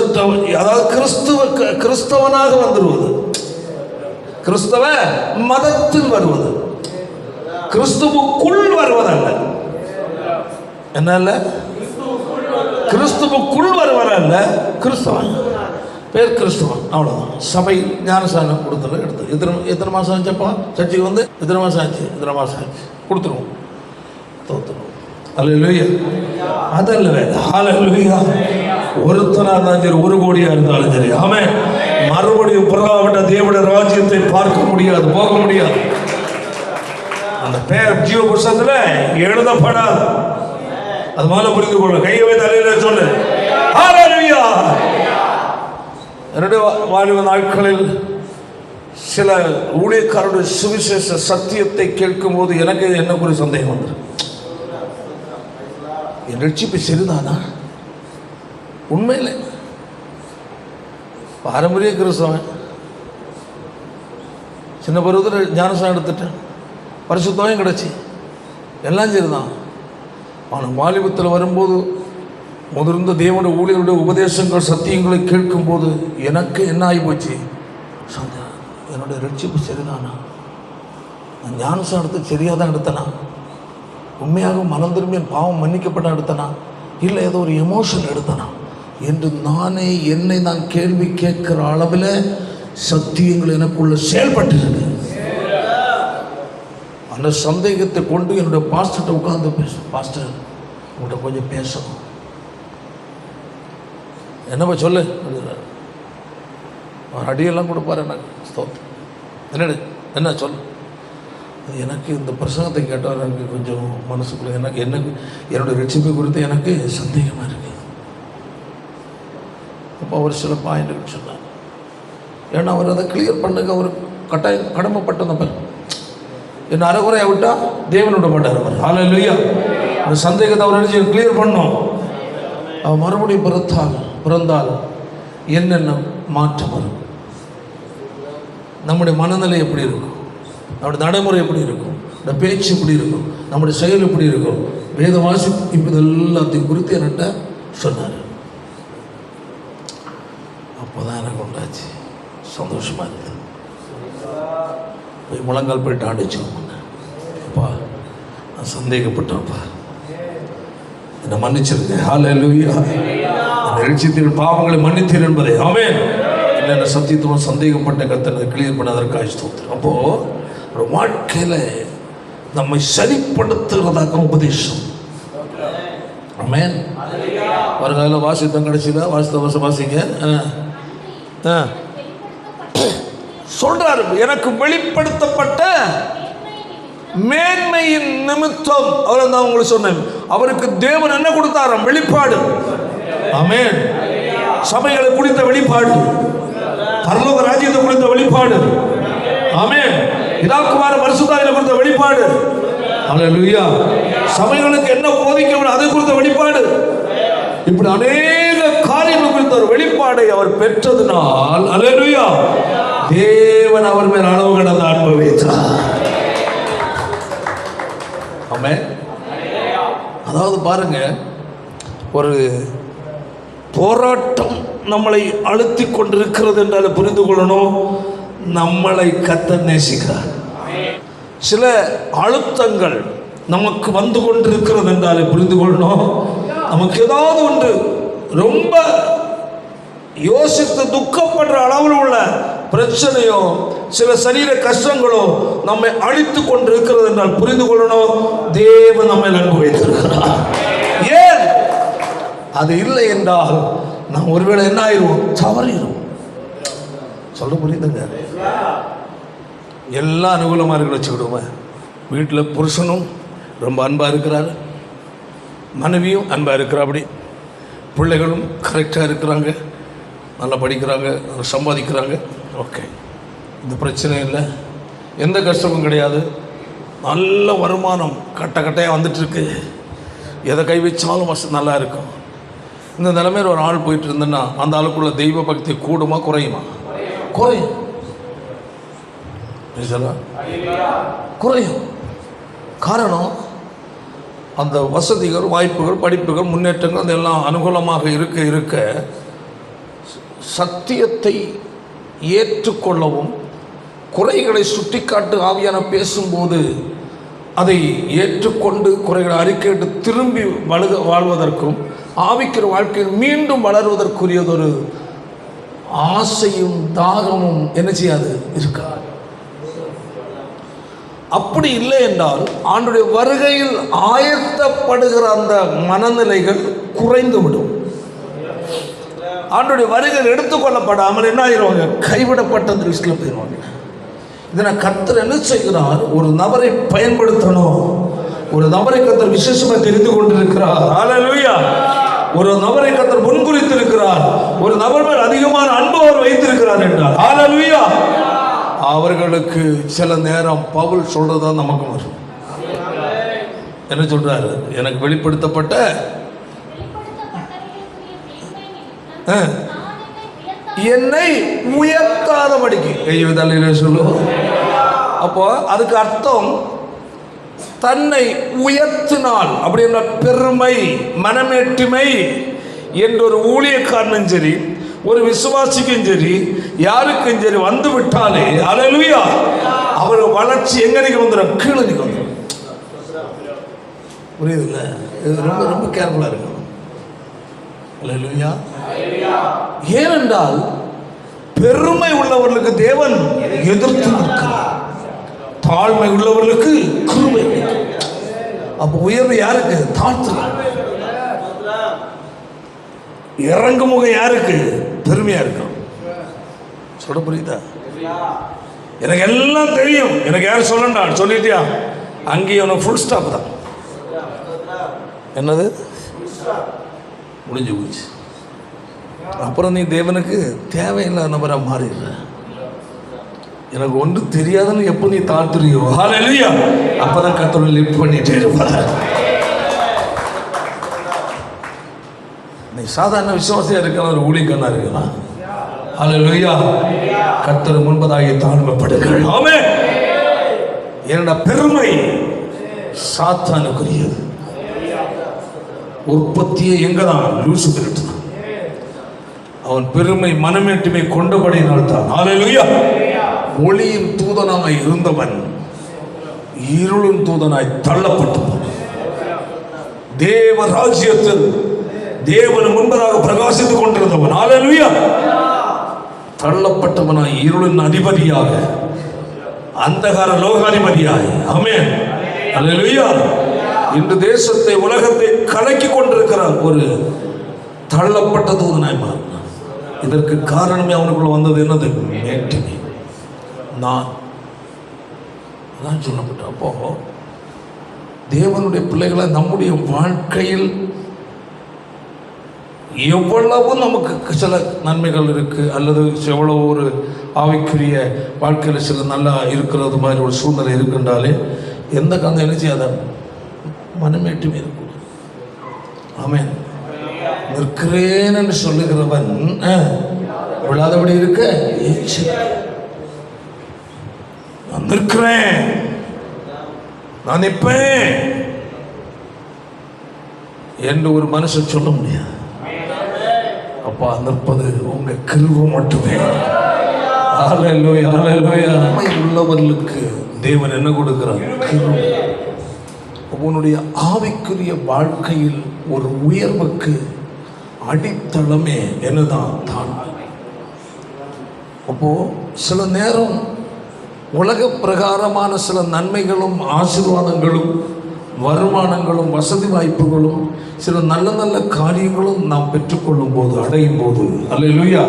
Speaker 1: அதாவது கிறிஸ்தவனாக வந்துடுவது, கிறிஸ்தவ மதத்தில் வருவது, கிறிஸ்துவுக்குள் வருவதல்ல. என்ன அல்ல? கிறிஸ்துவுக்குள் வருவதல்ல, கிறிஸ்தவன் பேர் கிறிஸ்தவன், அவ்வளோதான். சபை ஞானசானம் கொடுத்தல எடுத்து எத்தனை மாதம் ஆச்சப்பா சர்ச்சைக்கு வந்து? எத்தனை மாதம் ஆச்சு? இத்தனை மாதம் ஆச்சு, கொடுத்துருவோம், தோத்துருவோம். அல்லேலூயா. அதல்ல வேலை. ஹல்லேலூயா. ஒருத்தனா இருந்தாலும் சரி, 1 கோடியா இருந்தாலும் சரி, ஆமென், மறுபடியும் பிறவாவிட்ட தேவனுடைய ராஜ்யத்தை பார்க்க முடியாது, போக முடியாது. அந்த பேர் ஜீவ புஸ்தகத்தில் எழுதப்படாது. அது மாதிரி புரிந்து கொள்ள. கையை வைத்து அல்லேலூயா சொல்லு. ஹல்லேலூயா. என்னுடைய வாலிப நாட்களில் சில ஊழியக்காரருடைய சுவிசேஷ சத்தியத்தை கேட்கும் போது எனக்கு என்ன ஒரு சந்தேகம் வந்து, என் ரட்சிப்பு சரிதானா? உண்மையில் பாரம்பரிய கிறிஸ்தவன், சின்ன பருவத்தில் ஞானசானம் எடுத்துட்டேன், பரிசுத்தம் கிடச்சி, எல்லாம் சரிதான். அவனுக்கு வாலிபத்தில் வரும்போது முதிர்ந்த தேவனுடைய ஊழியருடைய உபதேசங்கள் சத்தியங்களை கேட்கும்போது எனக்கு என்ன ஆகி போச்சு, என்னுடைய ரட்சிப்பு சரிதானா, நான் ஞானசானத்தை சரியாக தான் எடுத்தனா, உண்மையாக மனம் திரும்பி என் பாவம் மன்னிக்கப்பட்ட எடுத்தனா, இல்லை ஏதோ ஒரு எமோஷன் எடுத்தனா என்று நானே என்னை நான் கேள்வி கேட்கிற அளவில் சத்தியங்கள் எனக்குள்ள செயல்பட்டிருக்கு. அந்த சந்தேகத்தை கொண்டு என்னுடைய பாஸ்டர்கிட்ட உட்கார்ந்து பாஸ்டர் உங்கள்கிட்ட கொஞ்சம் பேசணும், என்னப்பா சொல்லு, அவர் அடியெல்லாம் கொடுப்பார் எனக்கு. ஸ்தோத்திரம். என்ன சொல்லு. எனக்கு இந்த பிரசங்கத்தை கேட்டால் எனக்கு கொஞ்சம் மனசுக்குள்ள எனக்கு என்னுடைய ரட்சிப்பை குறித்து எனக்கு சந்தேகமாக இருக்குது. அப்போ அவர் சில பாயிண்ட் சொன்னார். ஏன்னா அவர் அதை கிளியர் பண்ணுங்க, அவர் கட்டாயம் கடமைப்பட்ட நபர். என்ன அரைகுறையை விட்டால் தேவன் விட மாட்டார் அவர். ஹல்லேலூயா. அந்த சந்தேகத்தை அவர் நினைச்சு கிளியர் பண்ணோம். அவர் மறுபடியும் பிறந்தால் என்னென்ன மாற்றம் வரும், நம்முடைய மனநிலை எப்படி இருக்கும், நம்முடைய நடைமுறை எப்படி இருக்கும், இந்த பேச்சு எப்படி இருக்கும், நம்முடைய செயல் எப்படி இருக்கும், வேத வாசிப்பு எல்லாத்தையும் குறித்து என்கிட்ட சொன்னார். அப்போதான் எனக்கு உண்டாச்சு, சந்தோஷமா இருக்குது. போய் முழங்கால் போயிட்டு ஆண்டிச்சோம். அப்பா நான் சந்தேகப்பட்டேன்ப்பா, என்னை மன்னிச்சிருங்க. ஹல்லேலூயா. எழுச்சித்தின் பாவங்களை மன்னித்தீர் என்பதை ஆமென். என்னென்ன சத்தியத்துவம் சந்தேகப்பட்ட கர்த்தரை கிளியர் பண்ணதற்காக ஸ்தோத்திரம். அப்போ ஒரு வாழ்க்கையில நம்மை சரிப்படுத்துகிறதாக உபதேசம். ஆமென். வருங்கால வாசித்தம் கிடைச்சதா? வாசித்த வாசிங்க. சொல்றாரு, எனக்கு வெளிப்படுத்தப்பட்ட மேன்மையின் நிமித்தம். அவர் தான் உங்களுக்கு சொன்னேன், அவருக்கு தேவன் என்ன கொடுத்தாராம்? வெளிப்பாடு. ஆமென். சபைகளை குறித்த வெளிப்பாடு, பரலோக ராஜ்யத்தை குறித்த வெளிப்பாடு. ஆமென். பிதாகுமார பரிசுத்தாவியை குறித்த வெளிப்பாடு. ஹல்லேலூயா. சபைகளுக்கு என்ன போதிக்க வேண்டும் அதை குறித்த வெளிப்பாடு. இப்படி அநேக காரியங்கள் குறித்த ஒரு வெளிப்பாடை அவர் பெற்றதினால் ஹல்லேலூயா தேவன் அவர் மேல் அளவு கடந்த அன்பை வைத்தார். ஆமென். அதாவது பாருங்க, ஒரு போராட்டம் நம்மளை அழுத்தி கொண்டிருக்கிறது என்றால் புரிந்து கொள்ளணும், நம்மளை கர்த்தர் நேசிக்கிறார். சில அழுத்தங்கள் நமக்கு வந்து கொண்டிருக்கிறது என்றாலே புரிந்து கொள்ளணும், நமக்கு ஏதாவது ஒன்று ரொம்ப யோசித்து துக்கப்படுற அளவில் உள்ள பிரச்சனையோ சில சரீர கஷ்டங்களோ நம்மை அழித்து கொண்டிருக்கிறது என்றால் புரிந்து கொள்ளணும், தேவன் நம்மை அன்பு வைத்திருக்கிறார். ஏன்? அது இல்லை என்றால் நாம் ஒருவேளை என்ன ஆயிடுவோம்? தவறிடும். சொல்ல புரியுதுங்க? எல்லாம் அனுகூலமாக இருக்கிற வச்சுக்கிடுவோம். வீட்டில் புருஷனும் ரொம்ப அன்பாக இருக்கிறாரு, மனைவியும் அன்பாக இருக்கிறா, அப்படி பிள்ளைகளும் கரெக்டாக இருக்கிறாங்க, நல்லா படிக்கிறாங்க, சம்பாதிக்கிறாங்க. ஓகே, இந்த பிரச்சனை இல்லை, எந்த கஷ்டமும் கிடையாது, நல்ல வருமானம் கட்டையாக வந்துட்டுருக்கு, எதை கை வச்சாலும் நல்லா இருக்கும். இந்த நிலைமையில் ஒரு ஆள் போயிட்டு இருந்தேன்னா அந்த ஆளுக்குள்ள தெய்வ பக்தி கூடுமா குறையுமா? குறையும். குறையும். காரணம், அந்த வசதிகள், வாய்ப்புகள், படிப்புகள், முன்னேற்றங்கள் அதெல்லாம் அனுகூலமாக இருக்க சத்தியத்தை ஏற்றுக்கொள்ளவும் குறைகளை சுட்டிக்காட்டு ஆவியான பேசும்போது அதை ஏற்றுக்கொண்டு குறைகளை அறிக்கையிட்டு திரும்பி வாழ்வதற்கும் ஆவிக்கிற வாழ்க்கையில் மீண்டும் வளர்வதற்குரியதொரு ஆசையும் தாகமும் என்ன செய்யாது இருக்கா? அப்படி இல்லை என்றால் ஆண்டுடைய வருகையில் ஆயத்தப்படுகிற அந்த மனநிலைகள் குறைந்துவிடும். ஆண்டுடைய வருகையில் எடுத்துக்கொள்ளப்படாமல் என்ன ஆயிடுவாங்க? கைவிடப்பட்ட லிஸ்டில் போயிடுவாங்க. இதனை கர்த்தர் என்ன செய்கிறார்? ஒரு நபரை பயன்படுத்தணும், ஒரு நபரை கர்த்தர் விசேஷமாக தெரிந்து கொண்டிருக்கிறார். ஹல்லேலூயா. ஒரு நபரை கர்த்தர் முன்குறித்திருக்கிறார், ஒரு நபர் மேல் அதிகமான அன்பு அவர் வைத்திருக்கிறார் என்றார். ஹல்லேலூயா. அவர்களுக்கு சில நேரம் பவுல் சொல்றதா நமக்கு வரும். என்ன சொல்றாரு? எனக்கு வெளிப்படுத்தப்பட்ட என்னை உயர்த்தாதபடிக்கு கைவிதல்ல சொல்லுவோம். அப்போ அதுக்கு அர்த்தம் தன்னை உயர்த்தினால் அப்படின்ற பெருமை, மனமேட்டுமை, என்ற ஒரு ஊழியக்காரனும் சரி, ஒரு விசுவாசிக்கும் சரி, யாருக்கும் சரி வந்து விட்டாலே அல்லேலூயா, அவர் வளர்ச்சி எங்க வந்துடும்? கீழே வந்துடும். புரியுதுல்ல? இது ரொம்ப ரொம்ப கேர்ஃபுல்லா இருக்கணும். அல்லேலூயா. ஏனென்றால் பெருமை உள்ளவர்களுக்கு தேவன் எதிர்த்து நிற்கிறார், தாழ்மை உள்ளவர்களுக்கு கிருபை. அப்ப உயர்வு யாருக்கு? தாழ்த்துறாங்க. இறங்கு முகம் யாருக்கு? பெருமையா இருக்கும். சொல்ல புரியுதா? எனக்கு எல்லாம் தெரியும், எனக்கு யாரும் சொல்லண்டா சொல்லிட்டியா, அங்கேயே அவனுக்கு ஃபுல் ஸ்டாப் தான். என்னது? முடிஞ்சு போச்சு. அப்புறம் நீ தேவனுக்கு தேவையில்லாத நபராக மாறிடுற. எனக்கு ஒன்று தெரியாதுன்னு எப்போ நீ தாழ்த்துறியோ, ஹல்லேலூயா, அப்பதான் கர்த்தர் லிஃப்ட் பண்ணிட்டே இருப்பார். நீ சாதாரண விசுவாசியா இருக்கலாம், ஒரு ஊழியக்காரனா இருக்கலாம், ஹல்லேலூயா, கர்த்தர் முன்பதாகி தாழ்மைப்படுங்கள். ஆமென். என்னோட பெருமை சாத்தானுக்குரியது. உற்பத்தியே எங்கதான்? லூசிபர் தான். அவன் பெருமை மனமேட்டுமை கொண்டபடியினால் தான் ஹல்லேலூயா ஒளியின் தூதனாய் இருந்தவன் இருளின் தூதனாய் தள்ளப்பட்டவன். தேவ ராஜ்யத்தில் தேவன் முன்பதாக பிரகாசித்துக் கொண்டிருந்தவன் ஹல்லேலூயா தள்ளப்பட்டவனாய் இருளின் அதிபதியாக, அந்தகார லோகாதிபதியாய், ஆமென், ஹல்லேலூயா, இன்று தேசத்தை உலகத்தை கலக்கி கொண்டிருக்கிற ஒரு தள்ளப்பட்ட தூதனாய் மாறினான். இதற்கு காரணமே அவனுக்குள்ள வந்தது என்னது? மேட்டிமை. நான் சொல்லப்பட்ட அப்போ தேவனுடைய பிள்ளைகளை நம்முடைய வாழ்க்கையில் எவ்வளவு நமக்கு சில நன்மைகள் இருக்கு, அல்லது எவ்வளவு ஒரு ஆவிக்குரிய வாழ்க்கையில் சில நல்லா இருக்கிறது மாதிரி ஒரு சூழ்நிலை இருக்குன்றாலே எந்த காரணம் என்ன செய்யாத மனமேட்டுமே இருக்கும். ஆமென். நிற்கிறேன் என்று சொல்லுகிறவன் விழாதபடி இருக்க நான் நிற்கிறேன், நான் நிற்பேன் என்று ஒரு மனுஷன் சொல்ல முடியாது. அப்பா, நிற்பது உங்க கிருபை மட்டுமே. ஹல்லேலூயா, ஹல்லேலூயா. உள்ளவர்களுக்கு தேவன் என்ன கொடுக்கிறார்? கிருபை. உன்னுடைய ஆவிக்குரிய வாழ்க்கையில் ஒரு உயர்வுக்கு அடித்தளமே என்னதான்? தாழ்மை. அப்போ சில நேரம் உலக பிரகாரமான சில நன்மைகளும் ஆசீர்வாதங்களும் வருமானங்களும் வசதி வாய்ப்புகளும் சில நல்ல நல்ல காரியங்களும் நாம் பெற்றுக்கொள்ளும் போது, அடையும் போது, அல்லேலூயா,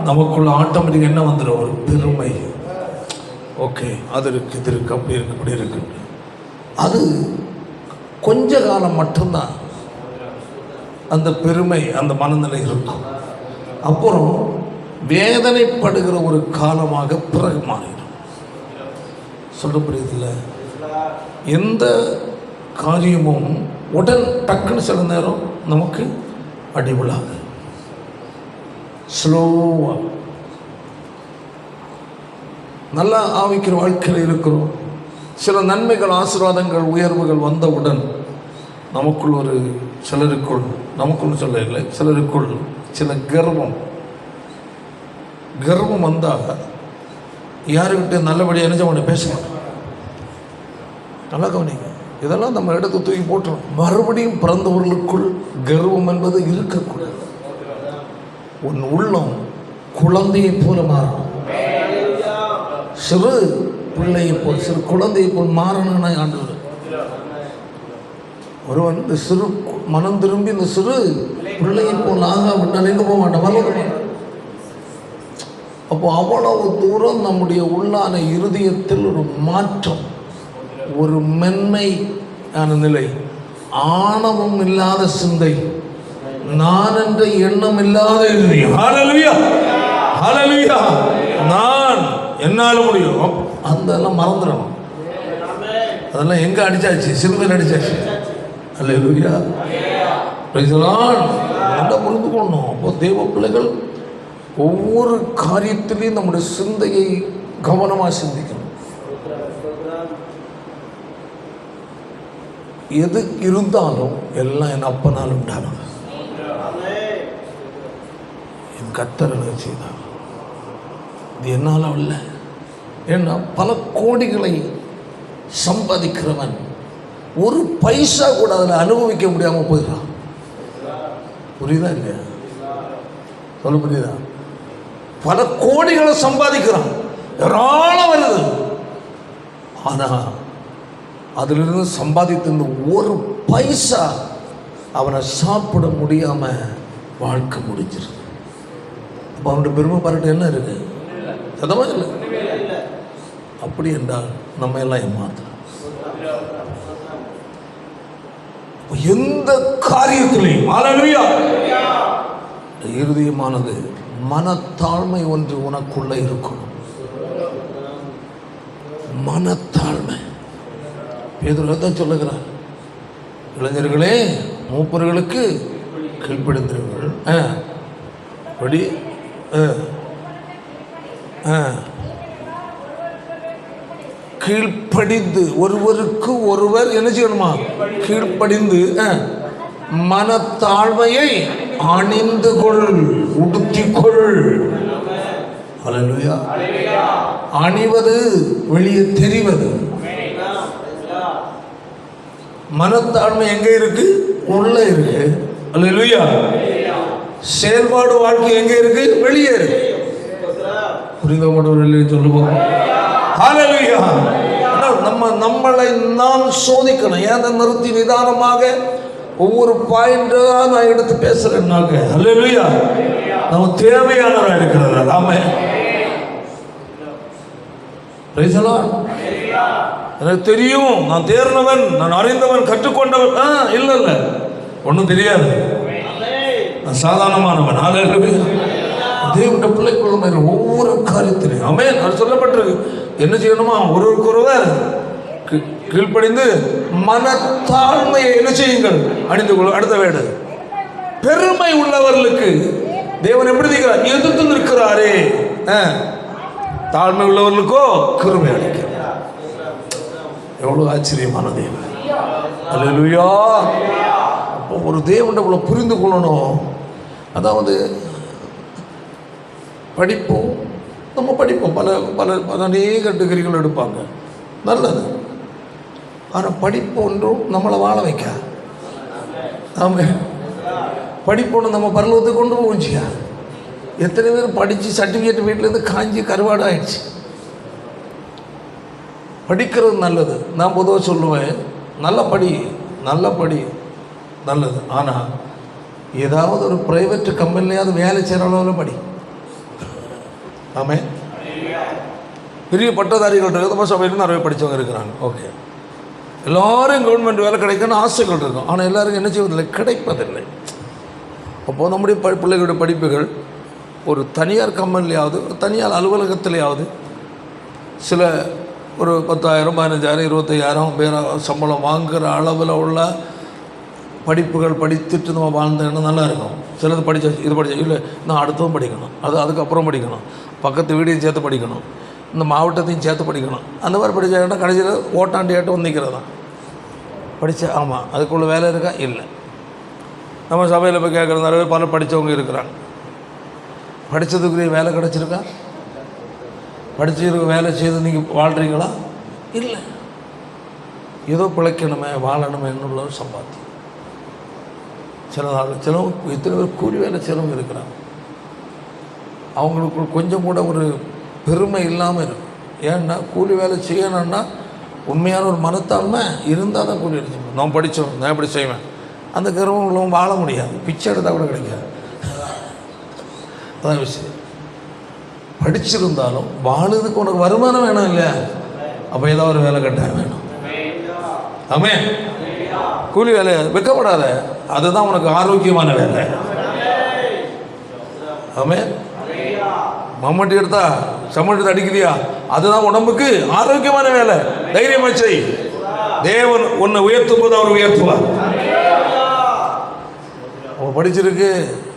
Speaker 1: நமக்குள்ள ஆட்டோமேட்டிக் என்ன வந்துடும்? ஒரு பெருமை. ஓகே, அது இருக்கு, இது இருக்கு, அப்படி இருக்கு, இப்படி இருக்கு. அது கொஞ்ச காலம் மட்டும்தான் அந்த பெருமை, அந்த மனநிலை இருக்கும். அப்புறம் வேதனைப்படுகிற ஒரு காலமாக பிறகு மாறிடும். சொல்ல புரியுதில்ல? எந்த காரியமும் உடன் டக்குன்னு சில நேரம் நமக்கு அடிவிழாது. ஸ்லோவா நல்லா ஆவிக்கிற வாழ்க்கையில் இருக்கிறோம். சில நன்மைகள், ஆசீர்வாதங்கள், உயர்வுகள் வந்தவுடன் நமக்குள் ஒரு சிலருக்குள், நமக்குள் சொல்ல இல்லை, சிலருக்குள் சில கர்வம் வந்தால் யாருக்கிட்ட நல்லபடியாக நினைச்ச உடனே பேச மாட்டோம். நல்லா கவனிங்க, இதெல்லாம் நம்ம எடுத்து தூக்கி போட்டுரும். மறுபடியும் பிறந்தவர்களுக்குள் கர்வம் என்பது இருக்கக்கூடாது. உன் உள்ளம் குழந்தையை போல மாறணும். சிறு பிள்ளையை போல், சிறு குழந்தையை போல் மாறணும்னா ஆண்டவர் ஒருவன் இந்த சிறு மனம் திரும்பி இந்த சிறு பிள்ளையை போல் ஆகாவிட்டால் எங்கே போக மாட்டான், வளர மாட்டான். அப்போ அவ்வளவு தூரம் நம்முடைய உள்ளான இருதயத்தில் ஒரு மாற்றம், ஒரு மென்மையான நிலை, ஆணவம் இல்லாத சிந்தை, நான் என்ற எண்ணம் இல்லாத இருதயம். ஹல்லேலூயா, ஹல்லேலூயா. நான் என்னால முடியும், அதெல்லாம் மறந்துடணும். அதெல்லாம் எங்க அடிச்சாச்சு? சிறுமையில் அடிச்சாச்சு. ஹல்லேலூயா, பிரைஸ் தி லார்ட். நல்லா புரிந்து கொள்ளணும். அப்போ தேவ பிள்ளைகள் ஒவ்வொரு காரியத்திலையும் நம்முடைய சிந்தையை கவனமாக சிந்திக்கணும். எது இருந்தாலும் எல்லாம் என் அப்பனால் உண்டானது. என் கர்த்தர் எனக்கு செய்தார். இது என்னால் அல்ல. ஏன்னா பல கோடிகளை சம்பாதிக்கிறவன் ஒரு பைசா கூட அதில் அனுபவிக்க முடியாமல் போயிடறான். புரியுதா இல்லையா? சொல்ல புரியுதா? பல கோடிகளை சம்பாதிக்கிறான், ஏராளம் வருது. ஆனால் அதிலிருந்து சம்பாதித்த ஒரு பைசா அவனை சாப்பிட முடியாமல் வாழ்க்கை முடிஞ்சிருக்கு. அப்போ அவனுடைய பெருமை பாராட்டு என்ன இருக்கு? சதமா இல்லை. அப்படி என்றால் நம்ம எல்லாம் ஏமாத்தலாம். எந்த காரியத்திலையும் ஹல்லேலூயா, இருதயமானது மனத்தாழ்மை ஒன்று உனக்குள்ள இருக்கணும். மனத்தாழ்மை. பேதுரு தான் சொல்லுகிறார், இளைஞர்களே மூப்பர்களுக்கு கீழ்ப்படிந்திருங்கள். படி கீழ்ப்படிந்து ஒருவருக்கு ஒருவர் என்ன செய்யணுமா? கீழ்ப்படிந்து மனத்தாழ்மையை அணிந்து கொள், உடுத்திக்கொள். ஹல்லேலூயா. அணிவது வெளியே தெரிவது. மனத்தாழ்மை எங்க இருக்கு? உள்ள இருக்கு. ஹல்லேலூயா. செயல்பாடு வாழ்க்கை எங்க இருக்கு? வெளியே இருக்கு. புரிந்த மாட்டவர்கள் சொல்லுவோம். ஹல்லேலூயா. நம்மளை நாம் சோதிக்கணும். ஏன் நிறுத்தி நிதானமாக ஒவ்வொரு பாயிண்டா நான் எடுத்து பேசுறேன்னாக்க ஹல்லேலூயா, நம்ம தேவையானவராக இருக்கிறார். ஆமென். Praise the Lord. எனக்கு தெரியும், நான் தேர்ந்தவன், நான் அறிந்தவன், கற்றுக்கொண்டவன். இல்லை இல்லை, ஒன்றும் தெரியாது, நான் சாதாரணமானவன். ஹல்லேலூயா. தேவனுடைய பிள்ளைக்குள்ள ஒவ்வொரு காரியத்திலையும் ஆமென் அது சொல்லப்பட்டிருக்கு. என்ன செய்யணுமா? ஒருவருக்கொருவர் கீழ்ப்படிந்து மனத்தாழ்மையை என்ன செய்யுங்கள்? அணிந்து கொள்ளும். அடுத்த வேடு, பெருமை உள்ளவர்களுக்கு தேவன் எப்படி இருக்கிறார்? எதிர்த்து நிற்கிறாரே. தாழ்மை உள்ளவர்களுக்கோ கிருபை அளிக்கிறார். எவ்வளவு ஆச்சரியமான தேவன். ஹல்லேலூயா. அப்போ ஒரு தேவனை புரிந்து கொள்ளணும். அதாவது படிப்போம், நம்ம படிப்போம், பல பல அநேக டிகிரிகள் எடுப்பாங்க, நல்லது. ஆனால் படிப்பு ஒன்றும் நம்மளை வாழ வைக்க. ஆமாம், படிப்பு ஒன்று நம்ம பரலோகத்துக்கு கொண்டு போச்சியா? எத்தனை பேர் படித்து சர்டிஃபிகேட் வீட்டிலேருந்து காஞ்சி கருவாடு ஆயிடுச்சு. படிக்கிறது நல்லது. நான் பொதுவாக சொல்லுவேன், நல்ல படி நல்லது. ஆனால் ஏதாவது ஒரு ப்ரைவேட் கம்பெனிலையாவது வேலை செய்கிற அளவில் படி. ஆமாம், பெரிய பட்டதாரிகள் இருக்குது, நம்ம சபையில் நிறைய படித்தவங்க இருக்கிறாங்க. ஓகே, எல்லோரும் கவர்மெண்ட் வேலை கிடைக்கணும்னு ஆசைகள் இருக்கும். ஆனால் எல்லோருக்கும் என்ன செய்வதில்லை? கிடைப்பதில்லை. அப்போது நம்முடைய பிள்ளைகளுடைய படிப்புகள் ஒரு தனியார் கம்பெனிலையாவது, தனியார் அலுவலகத்திலேயாவது சில ஒரு 10,000, 15,000, 25,000 பேர் சம்பளம் வாங்குகிற அளவில் உள்ள படிப்புகள் படித்துட்டு நம்ம வாழ்ந்தோன்னா நல்லா இருக்கும். சிலது படித்தா இது படித்தா இல்லை, நான் அடுத்ததும் படிக்கணும், அதுக்கப்புறம் படிக்கணும், பக்கத்து வீடையும் சேர்த்து படிக்கணும், இந்த மாவட்டத்தையும் சேர்த்து படிக்கணும். அந்த மாதிரி படித்தா கடைசியில் ஓட்டாண்டியாட்டம் வந்து நிற்கிறது தான் படித்தா. ஆமாம், அதுக்குள்ள வேலை இருக்கா? இல்லை. நம்ம சபையில் போய் கேட்குற நிறைய பல படித்தவங்க இருக்கிறாங்க. படித்ததுக்குரிய வேலை கிடச்சிருக்கா? படிச்சிருக்க வேலை செய்து நீங்கள் வாழ்கிறீங்களா? இல்லை. ஏதோ பிழைக்கணுமே, வாழணுமே என்னுள்ள சம்பாத்தியம். சிலவங்க இத்தனை பேர் கூலி வேலை சிலவங்க இருக்கிறாங்க. அவங்களுக்கு கொஞ்சம் கூட ஒரு பெருமை இல்லாமல் இருக்கும். ஏன்னா கூலி வேலை செய்யணும்னா உண்மையான ஒரு மனத்தாழ்மை இருந்தால் தான் கூலி வேலை செய்யணும். நான் படித்தோம், நான் எப்படி செய்வேன், அந்த கர்வம் உள்ளவங்க வாழ முடியாது. பிச்சை எடுத்தால் கூட கிடைக்காது. அதான் விஷயம். படிச்சிருந்தாலும் வாழுறதுக்கு உனக்கு வருமானம் வேணும் இல்லையா? அப்போ ஏதோ ஒரு வேலை கட்டாயம் வேணும். ஆமென். கூலி வேலை வெட்கப்படாத, அதுதான் உனக்கு ஆரோக்கியமான வேலை. ஆமென். மம்மட்டி எடுத்தா சம்மட்டி அடிக்கிறியா? அதுதான் உடம்புக்கு ஆரோக்கியமான வேலை. தைரியமா செய். தேவன் உன்னை உயர்த்தும் போது அவர் உயர்த்துவார். அவன் படிச்சிருக்கு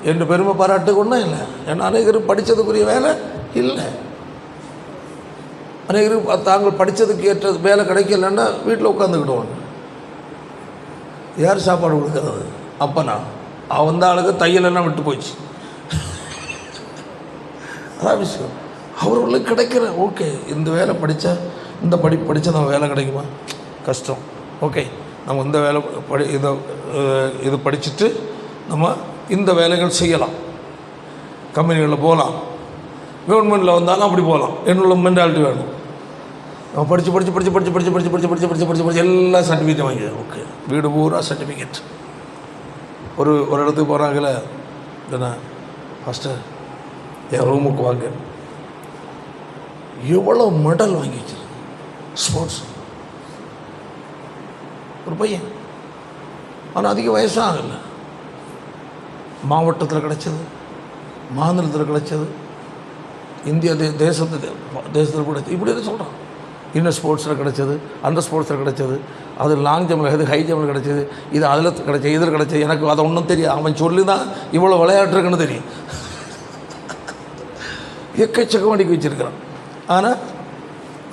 Speaker 1: என்று பெருமை பாராட்டுக்கு ஒன்றும் இல்லை. ஏன்னா அநேகரும் படித்ததுக்குரிய வேலை இல்லை. அநேகருக்கு தாங்கள் படித்ததுக்கு ஏற்ற வேலை கிடைக்கலன்னா வீட்டில் உட்காந்துக்கிடுவாங்க. யார் சாப்பாடு கொடுக்கறது? அப்பனா அவன் தான் ஆளுக்கு தையலெல்லாம் விட்டு போச்சு. அதான் விஷயம். அவர்களுக்கு கிடைக்கிற ஓகே, இந்த வேலை படித்தா, இந்த படிப்பு படித்தா நம்ம வேலை கிடைக்குமா? கஷ்டம். ஓகே, நம்ம இந்த வேலை இது படிச்சுட்டு நம்ம இந்த வேலைகள் செய்யலாம், கம்பெனிகளில் போகலாம், கவர்மெண்ட்டில் வந்தாலும் அப்படி போகலாம். என்னுள்ள மென்டாலிட்டி வேணும். நம்ம படித்து எல்லா சர்டிஃபிகேட்டும் வாங்கி ஓகே, வீடு பூரா சர்டிஃபிகேட். ஒரு இடத்துக்கு போகிறாங்களே, என்ன ஃபஸ்ட்டு என் ரூமுக்கு வாங்க, எவ்வளோ மெடல் வாங்கி வச்சிருக்கு ஸ்போர்ட்ஸ். ஒரு பையன், ஆனால் அதிக வயசாக ஆகலை, மாவட்டத்தில் கிடைச்சது, மாநிலத்தில் கிடைச்சது, இந்தியா தேசத்தில் கிடைச்சது, இப்படி எதுவும் சொல்கிறான். இன்னும் ஸ்போர்ட்ஸில் கிடைச்சது, அந்த ஸ்போர்ட்ஸில் கிடைச்சது, அது லாங் ஜம்பில் கிடைச்சது, ஹை ஜம்பில் கிடைச்சது, இது அதில் கிடைச்சது, இதில் கிடைச்சது. எனக்கு அதை ஒன்றும் தெரியும். அவன் சொல்லி தான் இவ்வளோ விளையாட்டு இருக்குன்னு தெரியும். எக்கச்சக்கம் அடிக்க வச்சுருக்கிறான். ஆனால்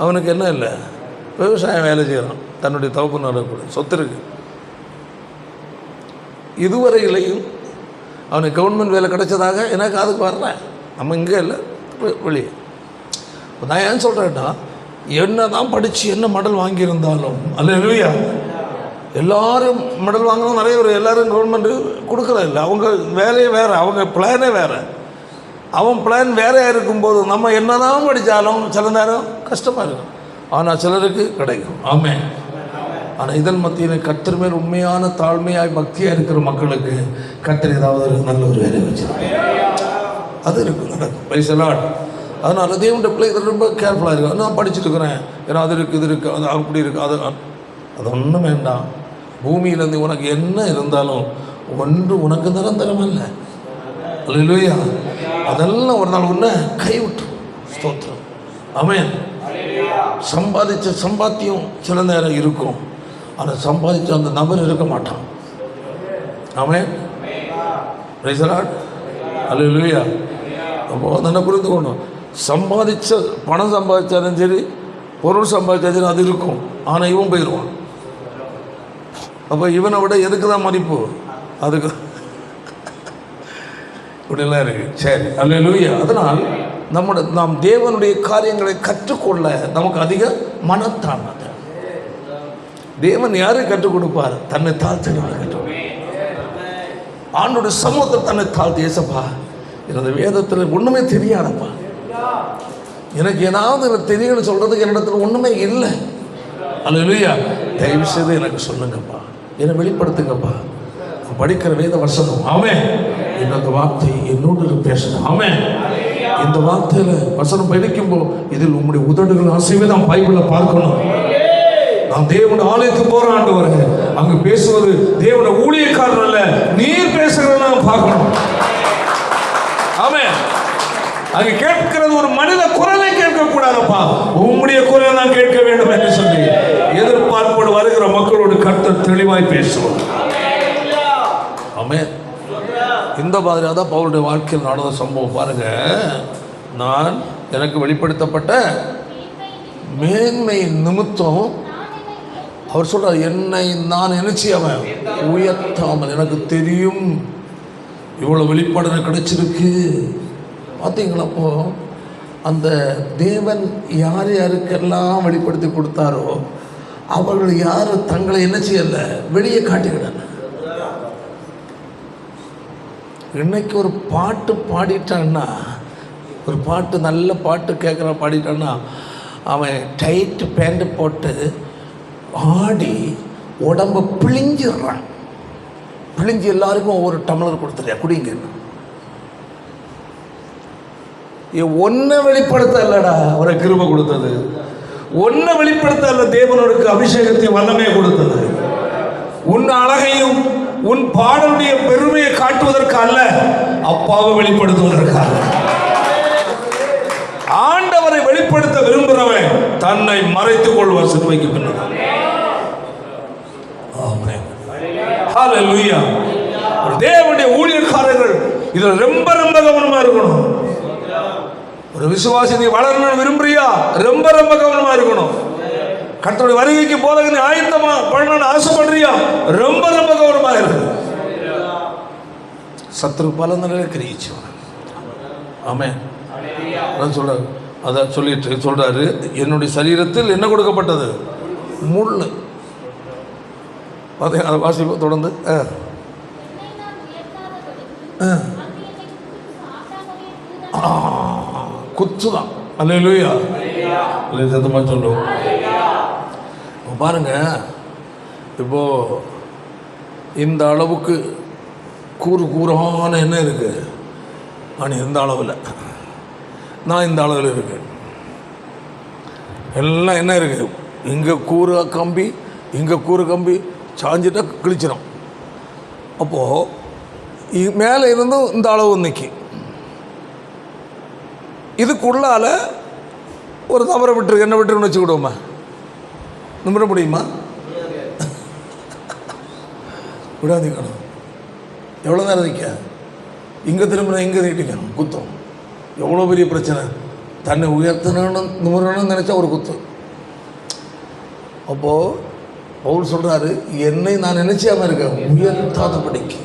Speaker 1: அவனுக்கு என்ன இல்லை, விவசாயம் வேலை செய்கிறான், தன்னுடைய தகப்பனார் கூட சொத்து இருக்கு. இதுவரையிலையும் அவனுக்கு கவர்மெண்ட் வேலை கிடைச்சதாக எனக்கு அதுக்கு வரல. நம்ம இங்கே இல்லை, வெளியே. நான் ஏன் சொல்கிறேன்னா, என்ன தான் படித்து என்ன மெடல் வாங்கியிருந்தாலும், அல்லேலூயா, எல்லோரும் மெடல் வாங்கினா நிறைய பேர் எல்லோரும் கவர்மெண்ட்டு கொடுக்குறது இல்லை. அவங்க வேலையே வேறு, அவங்க பிளானே வேறு. அவன் பிளான் வேறையாக இருக்கும்போது நம்ம என்ன தான் படித்தாலும் சில நேரம் கஷ்டமாக இருக்கும். ஆனால் சிலருக்கு கிடைக்கும். ஆமே. ஆனால் இதன் மத்தியில் கர்த்தர் மேல் உண்மையான தாழ்மையாய் பக்தியாக இருக்கிற மக்களுக்கு கர்த்தர் ஏதாவது ஒரு நல்ல ஒரு வேலை வச்சுருக்கேன். அது இருக்கும், நடக்கும். பைசலாட். அதனால் தேவனுடைய பிள்ளைகள் ரொம்ப கேர்ஃபுல்லாக இருக்கும். நான் படிச்சுட்டு இருக்கிறேன், ஏன்னா அது இருக்குது, இது இருக்குது, அது அப்படி இருக்குது, அது ஒன்றும் வேண்டாம். பூமியிலேருந்து உனக்கு என்ன இருந்தாலும் ஒன்று உனக்கு நிரந்தரம் இல்லை. அல்லேலூயா. அதெல்லாம் ஒரு நாள் ஒன்று கைவிட்டு ஸ்தோத்திரம். ஆமென். சம்பாதிச்ச சம்பாத்தியம் சில நேரம் இருக்கும், ஆனால் சம்பாதிச்ச அந்த நபர் இருக்க மாட்டான். ஆமென். Praise the Lord. அல்லேலூயா. அப்போ அதனை புரிந்துக்கணும். சம்பாதிச்ச பணம் சம்பாதிச்சாலும் சரி, பொருள் சம்பாதிச்சாலும் அது இருக்கும், ஆனால் இவன் போயிடுவான். அப்போ இவனை விட எதுக்கு தான் மதிப்பு? அதுக்கு இப்படிலாம் இருக்குது. சரி, அல்லேலூயா. அதனால் நாம் தேவனுடைய காரியங்களை கற்றுக்கொள்ள நமக்கு அதிக மனத்தாழ்மை. தேவன் யாரை கற்றுக் கொடுப்பார்? தன்னை தாழ்த்தினவரை கற்றுக் கொடுப்பார். ஆண்டோட சமூகத்தில் தன்னை தாழ்த்தி, ஏசப்பா எனது வேதத்தில் ஒன்றுமே தெரியாதப்பா, எனக்கு ஏதாவது தெரியணும்னு சொல்கிறதுக்கு என்னிடத்தில் ஒன்றுமே இல்லை. அல்லேலூயா. தயவு செய்து எனக்கு சொல்லுங்கப்பா, என்னை வெளிப்படுத்துங்கப்பா. நான் படிக்கிற வேத வசனம், ஆமென், இந்த வார்த்தை என்னோடு பேசணும். ஆமென். இந்த வார்த்தையில் வசனம் படிக்கும்போது இதில் உங்களுடைய உதடுகள் அசைவை தான் பைபிளை பார்க்கணும். நான் தேவனுடைய ஆலயத்துக்கு போகிற ஆண்டவரே, அங்கு பேசுவது தேவனுடைய ஊழியக்காரர் அல்ல, நீர் பேசுகிறத நான் பார்க்கணும். ஆமென். அங்கே கேட்கிறது ஒரு மனித குரலை கேட்கக்கூடாதப்பா, உம்முடைய குரலை நான் கேட்க வேண்டும் என்று சொல்லி எதிர்பார்ப்போடு வருகிற மக்களோடு கர்த்தர் தெளிவாய் பேசுவார். ஆமென். இந்த மாதிரியாக தான் பவுலுடைய வாழ்க்கையில் நடந்த சம்பவம் பாருங்க. நான் எனக்கு வெளிப்படுத்தப்பட்ட மேன்மை நிமித்தம் அவர் சொல்றார், என்னை நான் நினைச்சி அவன் உயர்த்தாமல், எனக்கு தெரியும் இவ்வளோ வெளிப்பாடு கிடைச்சிருக்கு. பார்த்தீங்களா? அப்போ அந்த தேவன் யார் யாருக்கெல்லாம் வெளிப்படுத்தி கொடுத்தாரோ அவர்கள் யார் தங்களை என்ன செய்யலை, வெளியே காட்டிக்கிடல. இன்னைக்கு ஒரு பாட்டு பாடிட்டான்னா, ஒரு பாட்டு நல்ல பாட்டு கேட்குற பாடிட்டான்னா, அவன் டைட்டு பேண்ட் போட்டு ஆடி உடம்பை பிழிஞ்சிடுறான். பிழிஞ்சு எல்லாருக்கும் ஒவ்வொரு டம்ளர் கொடுத்துறியா, குடிங்க. ஒன்றை வெளிப்படுத்த இல்லடா அவரை கிருபை கொடுத்தது, ஒன்றை வெளிப்படுத்த அல்ல தேவனுக்கு அபிஷேகத்தை வல்லமே கொடுத்தது. உன் அழகையும் உன் பாடலுடைய பெருமையை காட்டுவதற்கு அல்ல, அப்பாவை வெளிப்படுத்துவதற்காக. ஆண்டவரை வெளிப்படுத்த விரும்புகிறவன் தன்னை மறைத்துக் கொள்வார் சிலுவைக்கு பின்னால். ஆமென். ஹல்லேலூயா. தேவனுடைய ஊழியக்காரர்கள் இதில் ரொம்ப ரொம்ப கவனமா இருக்கணும். ஒரு விசுவாசி நீ வளரணும்னு விரும்புறியா, ரொம்ப ரொம்ப கவனமா இருக்கணும். கர்த்தருடைய வருகைக்கு போதகனை ஆயத்தமா பண்ணணும்னு ஆசைப்படுறியா, ரொம்ப ரொம்ப கவனமா இருக்கு. சத்துரு பல நிலையில கிரியிச்சு. ஆமென். அதான் சொல்கிறார். அதான் சொல்லிட்டு சொல்கிறாரு, என்னுடைய சரீரத்தில் என்ன கொடுக்கப்பட்டது? முள். அதை வாசிப்போம் தொடர்ந்து. குத்துதான். அல்லேலூயா. சத்தமாக சொல்லுவோம். பாருங்க, இப்போ இந்த அளவுக்கு கூறான என்ன இருக்குது, ஆனால் இந்த அளவில் நான் இந்த அளவில் இருக்கு. எல்லாம் என்ன இருக்குது, இங்கே கூறு கம்பி, இங்கே கூறு கம்பி சாஞ்சிட்டா கிழிச்சிடும். அப்போது மேலே இருந்தும் இந்த அளவு நிற்கி, இதுக்குள்ளால் ஒரு தவறை விட்டுருக்கு, என்ன விட்டுருன்னு வச்சுக்கிடுவோமா? நிமிட முடியுமா? விடாதீங்கணும். எவ்வளோ நேரம் நிற்க, இங்கே திரும்ப இங்கே நீட்டிக்கணும், குத்தம். எவ்வளோ பெரிய பிரச்சனை. தன்னை உயர்த்தணும்னு நிமிரணும்னு நினச்சா ஒரு குத்து. அப்போது பவுல் சொல்கிறாரு, என்னை நான் நினைச்சாமல் இருக்கேன் உயர்த்தாதபடிக்கு.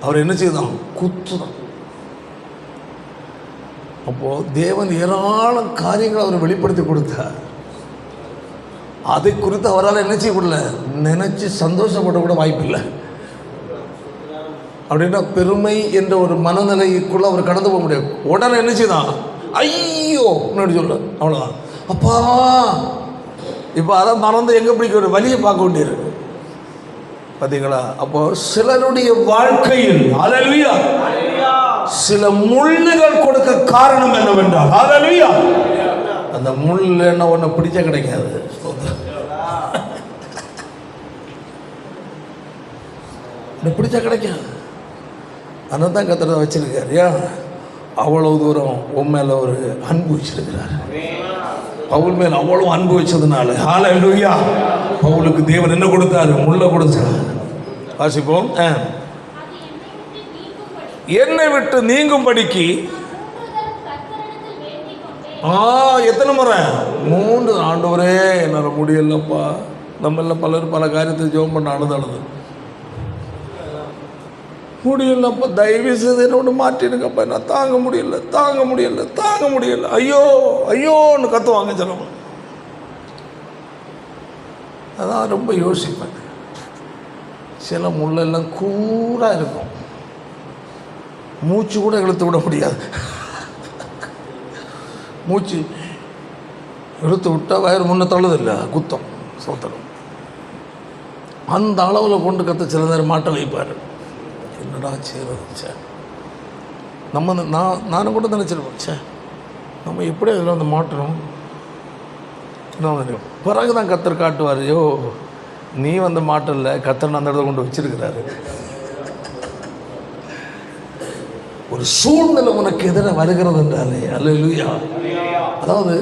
Speaker 1: அவர் என்ன செய்தான்? குத்து தான். அப்போது தேவன் ஏராளம் காரியங்களை அவர் வெளிப்படுத்தி கொடுத்தார். அதை குறித்து அவரால் என்ன செய்யக்கூடல, நினச்சி சந்தோஷப்பட கூட வாய்ப்பில்லை. அப்படின்னா பெருமை என்ற ஒரு மனநிலைக்குள்ளே அவர் கடந்து போக முடியாது. உடனே என்ன செய்தான்? ஐயோ முன்னாடி சொல்ல, அவ்வளோதான். அப்பா இப்போ அதை மறந்து எங்கே பிடிக்க ஒரு வழியை பார்க்க வேண்டியிருக்கு. பார்த்தீங்களா? அப்போ சிலருடைய வாழ்க்கையில் ஹல்லேலூயா சில முள்ளுகள் கொடுக்க காரணம் என்னவென்றால் ஹல்லேலூயா அந்த முள் என்ன ஒன்று பிடிச்சா கிடைக்காது. பிடிச்சா கிடைக்காது. அதனால தான் கர்த்தர் வச்சிருக்காரு. ஏன் அவ்வளவு தூரம் உன் மேலே ஒரு அன்பு வச்சிருக்கிறார். பவுல் மேல் அவ்வளவு அன்பு வச்சதுனால ஹல்லேலூயா பவுலுக்கு தேவன் என்ன கொடுத்தாரு? முள்ள கொடுத்தார். வாசிப்போம். என்னை விட்டு நீங்கும்படிக்கு எத்தனை முறை? 3. ஆண்டவரே என்னால் முடியலப்பா. நம்ம எல்லாம் பலர் பல காரியத்தை ஜெபம் பண்ண அழுது முடியலப்பா, தயவு செய்து என்னோட மாற்றினுங்கப்பா, நான் தாங்க முடியல ஐயோ ஐயோன்னு கத்துவாங்க சிலவங்க. அதான் ரொம்ப யோசிப்பேன். சில முள்ளெல்லாம் கூராக இருக்கும், மூச்சு கூட இழுத்து விட முடியாது. மூச்சு இழுத்து விட்டால் வயிறு முன்ன தள்ளுதில்லை, குத்தம் சோத்தரம். அந்த அளவில் கொண்டு கற்று சில நேரம் மாட்ட வைப்பார். என்னடா செய்யறது? நானும் கூட நினச்சிருப்பேன், நம்ம எப்படி அதில் வந்து மாட்டணும். பிறகு தான் கத்தர் காட்டுவார், ஐயோ நீ வந்து மாட்டல, கத்தர் அந்த இடத்துல கொண்டு வச்சிருக்கிறாரு. ஒரு சூழ்நிலை உனக்கு எதிராக வருகிறது என்றாலே அல்லேலூயா. அதாவது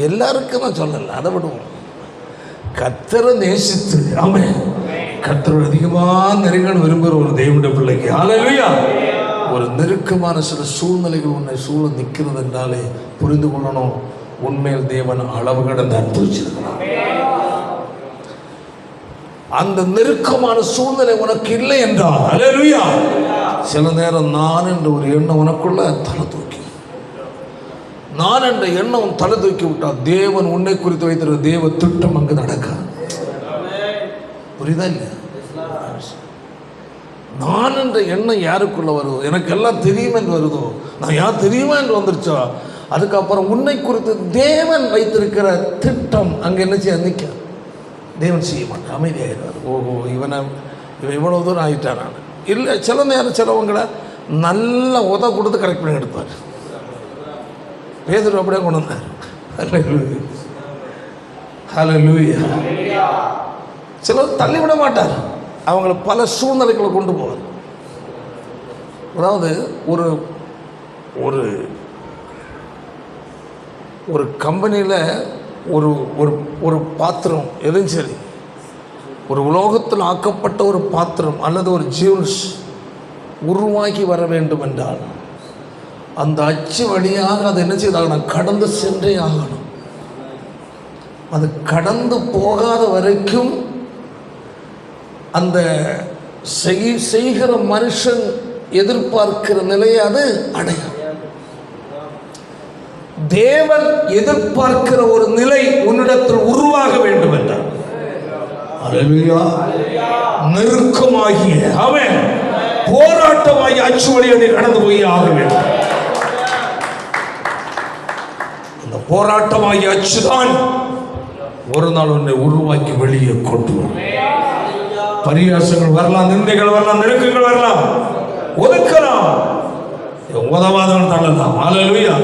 Speaker 1: எல்லாருக்கும் நான் சொல்லலை, அதை விடுவோம். கத்தரை நேசித்து ஆமென் கத்தரோடு அதிகமாக நெருங்கணும் விரும்புகிற ஒரு தேவனுடைய பிள்ளைக்கு அல்லேலூயா ஒரு நெருக்கமான சில சூழ்நிலைகள் உன்னை சூழ நிற்கிறது என்றாலே புரிந்து கொள்ளணும், உண்மையில் தேவன் அளவு கடந்து அன்பு வச்சிருக்கிறார். அந்த நெருக்கமான சூழ்நிலை உனக்கு இல்லை என்றால் அல்லேலூயா சில நேரம் நான் என்ற ஒரு எண்ணம் உனக்குள்ள தலை தூக்கி, நான் என்ற எண்ணம் தலை தூக்கி விட்டால் தேவன் உன்னை குறித்து வைத்திருக்கிற தேவ திட்டம் அங்கு நடக்காது. புரியுதா இல்லையா? நான் என்ற எண்ணம் யாருக்குள்ள வருதோ, எனக்கு எல்லாம் தெரியும் என்று வருதோ, நான் யார் தெரியுமா என்று வந்துருச்சா, அதுக்கப்புறம் உன்னை குறித்து தேவன் வைத்திருக்கிற திட்டம் அங்கே என்ன செய்ய நிற்க தேவன் செய்ய மாட்டேன், அமைதியாகிறார். ஓஹோ இவன் இவ்வளோ தூரம் ஆகிட்டான். நான் இல்லை, சில நேரம் சிலவங்களை நல்ல கொடுத்து கரெக்ட் பண்ணி எடுப்பார். பேதுரு அப்படியே கொண்டு வந்தார். ஹல்லேலூயா. சிலர் தள்ளிவிட மாட்டார், அவங்கள பல சூழ்நிலைகளை கொண்டு போவார். அதாவது ஒரு ஒரு ஒரு கம்பெனியில் ஒரு ஒரு ஒரு பாத்திரம் எதுவும் சரி, ஒரு உலோகத்தில் ஆக்கப்பட்ட ஒரு பாத்திரம் அல்லது ஒரு ஜுவல்ஸ் உருவாக்கி வர வேண்டும் என்றால் அந்த அச்சு வழியாக அது என்ன செய்தாகணும்? கடந்து சென்றே ஆகணும். அது கடந்து போகாத வரைக்கும் அந்த செய்கிற மனுஷன் எதிர்பார்க்கிற நிலையை அது அடையும். தேவன் எதிர்பார்க்கிற ஒரு நிலை உன்னிடத்தில் உருவாக வேண்டும் என்றார். அல்லேலூயா. நெருக்கமாகிய அவன் போராட்டமாகி அச்சுவழியை கடந்து போய் ஆக வேண்டும். அந்த போராட்டமாகி அச்சுதான் ஒரு நாள் உன்னை உருவாக்கி வெளியே கொண்டு வரும். பரியாசங்கள் வரலாம், நிந்தைகள் வரலாம், நெருக்கங்கள் வரலாம், ஒதுக்கலாம், உதவாதவன் தள்ளலாம். அல்லேலூயா.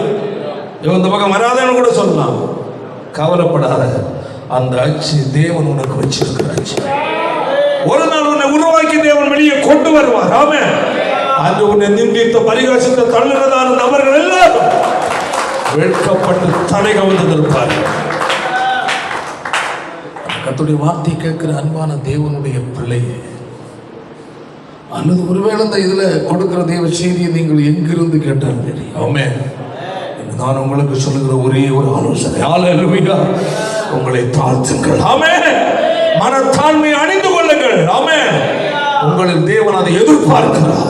Speaker 1: இவன் இந்த பக்கம் வராதன்னு கூட சொல்லலாம். கவலைப்படாத, அந்த அச்சு தேவன் உனக்கு வச்சிருக்கிற அச்சு. ஒரு நாள் உன்னை உருவாக்கி தேவன் வெளியே கொண்டு வருவார். ஆமென். அன்று உன்னை நிந்தித்த பரிகாசத்தை தள்ளுகிறதான நபர்கள் எல்லாரும் வெட்கப்பட்டு தலை கவிழ்ந்து இருப்பார்கள். கர்த்தருடைய வார்த்தை கேட்கிற அன்பான தேவனுடைய பிள்ளையே, அல்லது ஒருவேளை இந்த இதில் கொடுக்கிற தேவ செய்தியை நீங்கள் எங்கிருந்து கேட்டாலும் சரி, ஆமென், நான் உங்களுக்கு சொல்லுகிற ஒரே ஒரு ஆலோசனை, அல்லேலூயா, உங்களை தாழ்த்துங்கள். ஆமென். மனத்தாழ்மை அணிந்து கொள்ளுங்கள். ஆமென். உங்களின் தேவன் அதை எதிர்பார்க்கிறார்.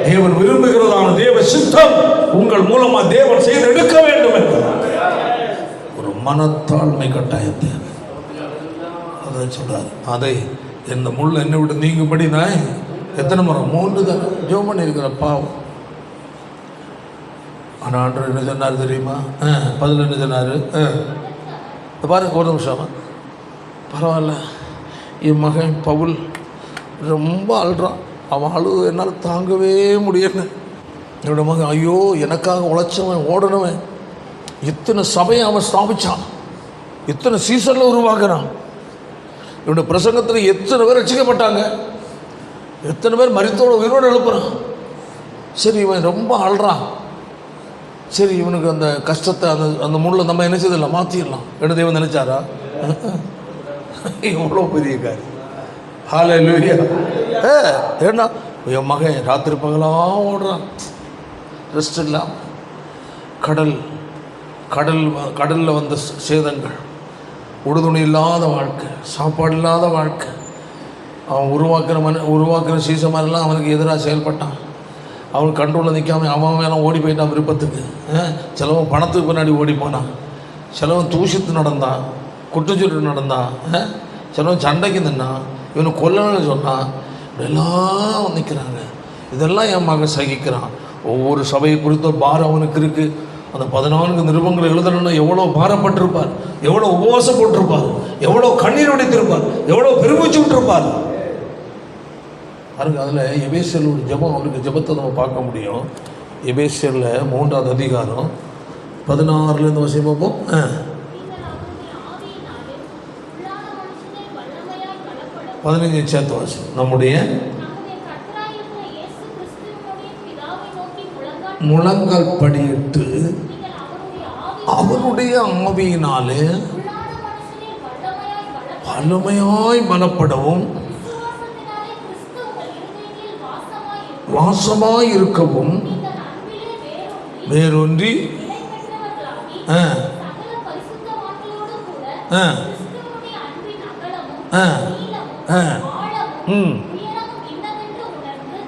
Speaker 1: தேவன் விரும்புகிறதான தேவ சித்தம் உங்கள் மூலமா தேவன் செய்து எடுக்க வேண்டும் என்றார். ஒரு மனத்தாழ்மை கட்டாயம் தேவை. அதை சொல்றாரு. அதை இந்த முள்ள என்ன விட்டு நீங்கும்படி நான் எத்தனை முறை 3 தான் ஜெபம் பண்ணியிருக்கிற பாவம். ஆனால் ஆண்டவர் என்ன சொன்னார் தெரியுமா? பதில் என்ன சொன்னார் பாருங்க, ஒரு நிமிஷம். பரவாயில்ல, என் மகன் பவுல் ரொம்ப அழுறான், அவன் அழுது என்னால் தாங்கவே முடியல. என்னோட மகன் ஐயோ எனக்காக உழைச்சவன், ஓடனவன், இத்தனை சபையை அவன் ஸ்தாபிச்சான், இத்தனை சீசனில் உருவாக்குறான், இவனுடைய பிரசங்கத்தில் எத்தனை பேர் ரட்சிக்கப்பட்டாங்க, எத்தனை பேர் மரித்தோட உயிரோடு எழுப்புறான். சரி, இவன் ரொம்ப அழுறான், சரி இவனுக்கு அந்த கஷ்டத்தை அந்த அந்த முள்ள நம்ம என்ன செய்திடலாம், மாற்றிடலாம் என்று தேவன் நினைச்சாரா? எவ்வளோ பெரிய காரியம். ஹல்லேலூயா. ஏன்னா என் மகன் ராத்திரி பகலாக ஓடுறான், ரெஸ்ட் இல்லாமல். கடலில் வந்த சேதங்கள், உடுதுணி இல்லாத வாழ்க்கை, சாப்பாடு இல்லாத வாழ்க்கை, அவன் உருவாக்குற சீசமாரெல்லாம் அவனுக்கு எதிராக செயல்பட்டான். அவன் கண்ட்ரோலில் நிற்காம அவன் மேலே ஓடி போயிட்டான் விருப்பத்துக்கு. சிலவன் பணத்துக்கு பின்னாடி ஓடி போனான், சிலவன் தூஷித்து நடந்தான், குற்றச்சொல்லி நடந்தான், சிலவன் சண்டைக்கு நின்னான், இவனை கொல்லணும்னு சொன்னான். இப்படியெல்லாம் நிற்கிறாங்க. இதெல்லாம் என் மகன் சகிக்கிறான். ஒவ்வொரு சபையை குறித்த பாரம் அவனுக்கு இருக்குது. அந்த 14 நிருபங்களை எழுதணும்னா எவ்வளோ பாரப்பட்டிருப்பார், எவ்வளோ உபவாசம் போட்டிருப்பார், எவ்வளோ கண்ணீர் உடைத்திருப்பார், எவ்வளோ பெருமூச்சு விட்டுருப்பார் பாருங்க. அதில் எபேசியர் ஒரு ஜெபம், அவருக்கு ஜெபத்தை நம்ம பார்க்க முடியும். எபேசியரில் 3ஆவது அதிகாரம் 16 வசனம் பார்ப்போம். சேர்த்து வாசி. நம்முடைய முழங்கால் படியிட்டு அவனுடைய ஆவியினாலே வல்லமையாய் பலப்படவும் வாசமாய் இருக்கவும் வேரூன்றி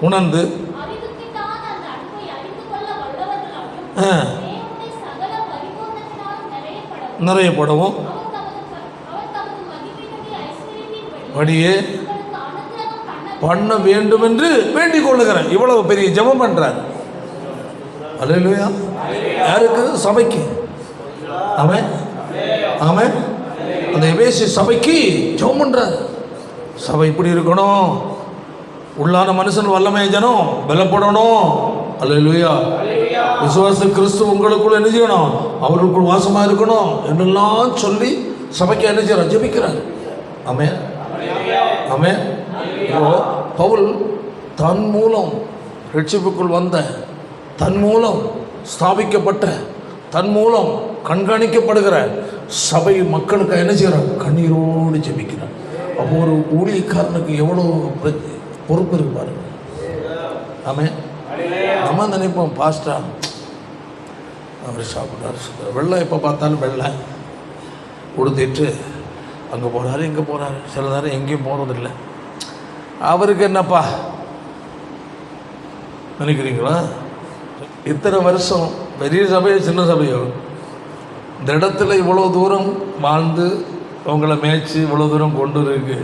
Speaker 1: உணர்ந்து நிறையப்படவும் படியே பண்ண வேண்டும் என்று வேண்டிக் கொள்ளுகிறேன். இவ்வளவு பெரிய ஜெபம் பண்றார். அல்லேலூயா. யாருக்கு? சபைக்கு. ஆமென், ஆமென். அந்த எபேசிய சபைக்கு ஜெபம் பண்றார். சபை இப்படி இருக்கணும், உள்ளான மனுஷன் வல்லமை ஜனம் பலப்படணும். அல்லேலூயா. விசுவாச கிறிஸ்து உங்களுக்குள்ள என்ன செய்யணும்? அவர்களுக்குள் வாசமா இருக்கணும் என்றெல்லாம் சொல்லி சபைக்கு என்ன செய்யறார்? ஜெபிக்கிறார். ஆமென், ஆமென். பவுல் தன் மூலம் ரட்சிப்புக்குள் வந்த, தன் மூலம் ஸ்தாபிக்கப்பட்ட, தன் மூலம் கண்காணிக்கப்படுகிற சபை மக்களுக்கு என்ன செய்கிறார்? கண்ணீரோடு ஜெபிக்கிறார். அப்போ ஒரு ஊழியக்காரனுக்கு எவ்வளோ பொறுப்பு இருப்பார். ஆமென். நம்ம நினைப்போம், பாஸ்டா அவர் சாப்பிட்டார், வெள்ளை எப்போ பார்த்தாலும் வெள்ளை உடுத்திட்டு அங்கே போகிறாரு, இங்கே போகிறாரு, சில நேரம் எங்கேயும் போகிறதில்லை. அவருக்கு என்னப்பா நினைக்கிறீங்களா? இத்தனை வருஷம் பெரிய சபையோ சின்ன சபையோ, இந்த இடத்துல இவ்வளோ தூரம் வாழ்ந்து உங்களை மேய்ச்சி இவ்வளோ தூரம் கொண்டு இருக்கு,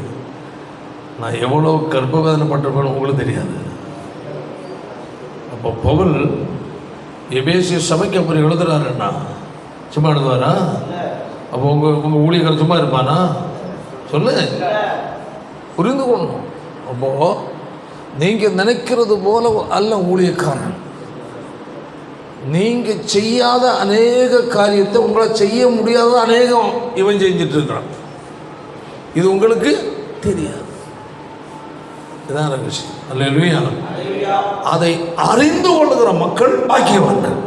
Speaker 1: நான் எவ்வளோ கர்ப்பவேதனைப்பட்டிருப்பேன்னு உங்களுக்கு தெரியாது. அப்போ பவுல் எபேசிய சபைக்கு அப்புறம் எழுதுறாருன்னா சும்மா எழுதுவாரா? அப்போ உங்கள் ஊழியர்கள் சும்மா இருப்பானா? சொல்லு, புரிந்து கொள்ளணும். அப்போது நீங்கள் நினைக்கிறது போல அல்ல ஊழியக்காரன். நீங்கள் செய்யாத அநேக காரியத்தை உங்களை செய்ய முடியாத அநேகம் இவன் செஞ்சிட்டு இருக்கிறான். இது உங்களுக்கு தெரியாது. இதான் விஷயம். அல்லேலூயா. அதை அறிந்து கொள்ளுகிற மக்கள் பாக்கியவான்கள்.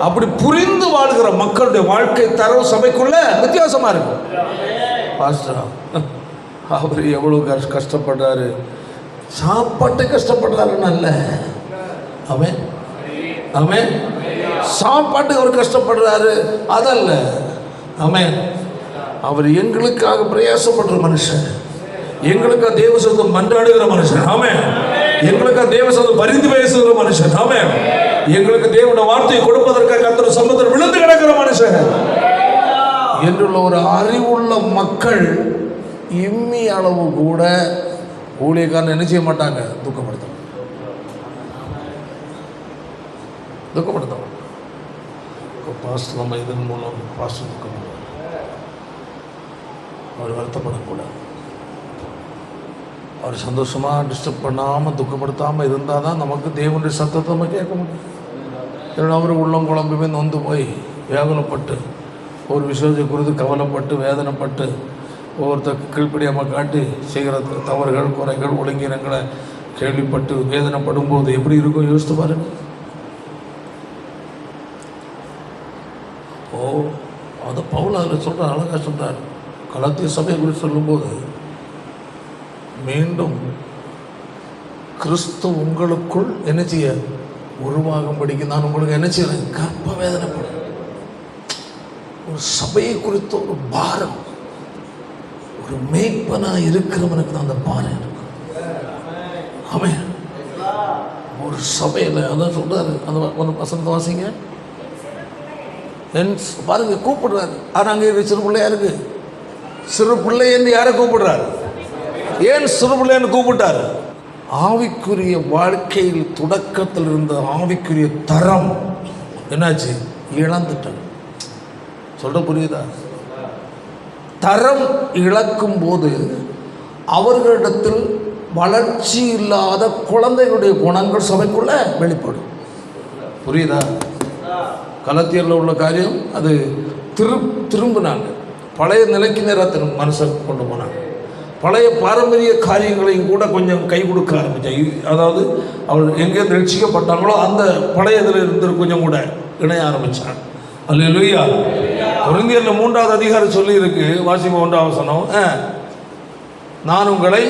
Speaker 1: அப்படி புரிந்து வாழ்கிற மக்களுடைய வாழ்க்கை தரவு சபைக்குள்ள வித்தியாசமா இருக்கும். பாஸ்டர் அவர் எவ்வளோ கஷ்டப்படுறாரு, சாப்பாட்டு கஷ்டப்படுறாருன்னு அல்ல, அவன் அவன் சாப்பாட்டுக்கு அவர் கஷ்டப்படுறாரு அதல்ல, அவன் அவர் எங்களுக்காக பிரயாசப்படுற மனுஷன், எங்களுக்காக தேவசத்தம் மன்றாடுகிற மனுஷன், அவன் எங்களுக்காக தேவசத்தம் பரிந்து பேசுகிற மனுஷன், அவன் எங்களுக்கு தேவனுடைய வார்த்தையை கொடுப்பதற்காக கர்த்தர் சம்பந்தத்தில் விழுந்து கிடக்கிற மனுஷன் என்றுள்ள ஒரு அறிவுள்ள மக்கள் இம்மி அளவு கூட ஊழியக்காரன் என்ன செய்ய மாட்டாங்க, துக்கப்படுத்த பாஸ்டர் நம்ம இதன் மூலம் பாஸ்டர் துக்கப்படுவார், அவர் வருத்தப்படக்கூடாது. அவர் சந்தோஷமாக டிஸ்டர்ப் பண்ணாமல் துக்கப்படுத்தாமல் இருந்தால் தான் நமக்கு தேவனுடைய சத்தத்தை நம்ம கேட்க முடியும். ஏன்னா அவர் உள்ளம் குழம்புமே நொந்து போய் வேதனைப்பட்டு ஒரு விஷயத்தை குறித்து கவலைப்பட்டு வேதனைப்பட்டு ஒவ்வொருத்தர் கீழ்ப்படியாமல் காட்டி செய்கிற தவறுகள் குறைகள் ஒழுங்கினங்களை கேள்விப்பட்டு வேதனைப்படும் போது எப்படி இருக்கும் யோசித்து பாருங்கள். அதை பவுல் அதில் சொல்கிறார், அழகாக சொல்கிறார். கலாத்திய சபையை குறித்து சொல்லும்போது மீண்டும் கிறிஸ்து உங்களுக்குள் என்ன செய்ய உருவாகும்படிக்கு நான் உங்களுக்கு என்ன செய்யறேன், கர்ப்ப வேதனைப்படும். ஒரு சபையை குறித்த ஒரு பாரம், ஒரு மேய்ப்பனாக இருக்கிறவனுக்கு தான் அந்த பாரம் இருக்கும். அவன் ஒரு சபையில் அதான் சொல்றாரு, அந்த வசனத்தை வாசிங்க. பாருங்க கூப்பிடுறாரு. ஆனால் அங்கே சிறு பிள்ளையா இருக்கு. சிறு பிள்ளை என்று யாரை கூப்பிடுறாரு? ஏன் சிறு பிள்ளைன்னு கூப்பிட்டாரு? ஆவிக்குரிய வாழ்க்கையில் தொடக்கத்தில் இருந்த ஆவிக்குரிய தரம் என்னாச்சு, இழந்துட்டாங்க. சொல்ற புரியுதா? தரம் இழக்கும் போது அவர்களிடத்தில் வளர்ச்சி இல்லாத குழந்தைகளுடைய குணங்கள் சபைக்குள்ள வெளிப்படும். புரியுதா? கலாத்தியரில் உள்ள காரியம் அது திரும்பினாங்க, பழைய நிலைக்கு நேராக மனசை கொண்டு போனாங்க. பழைய பாரம்பரிய காரியங்களையும் கூட கொஞ்சம் கை கொடுக்க ஆரம்பித்தாங்க. அதாவது அவர் எங்கே ரட்சிக்கப்பட்டாங்களோ அந்த பழைய இதில் இருந்து கொஞ்சம் கூட இணைய ஆரம்பித்தாங்க. அல்லேலூயா. கொரிந்தியரில் 3வது அதிகாரம் சொல்லி இருக்கு, வாசிப்போம் 1ஆம் வசனம். நான் உங்களை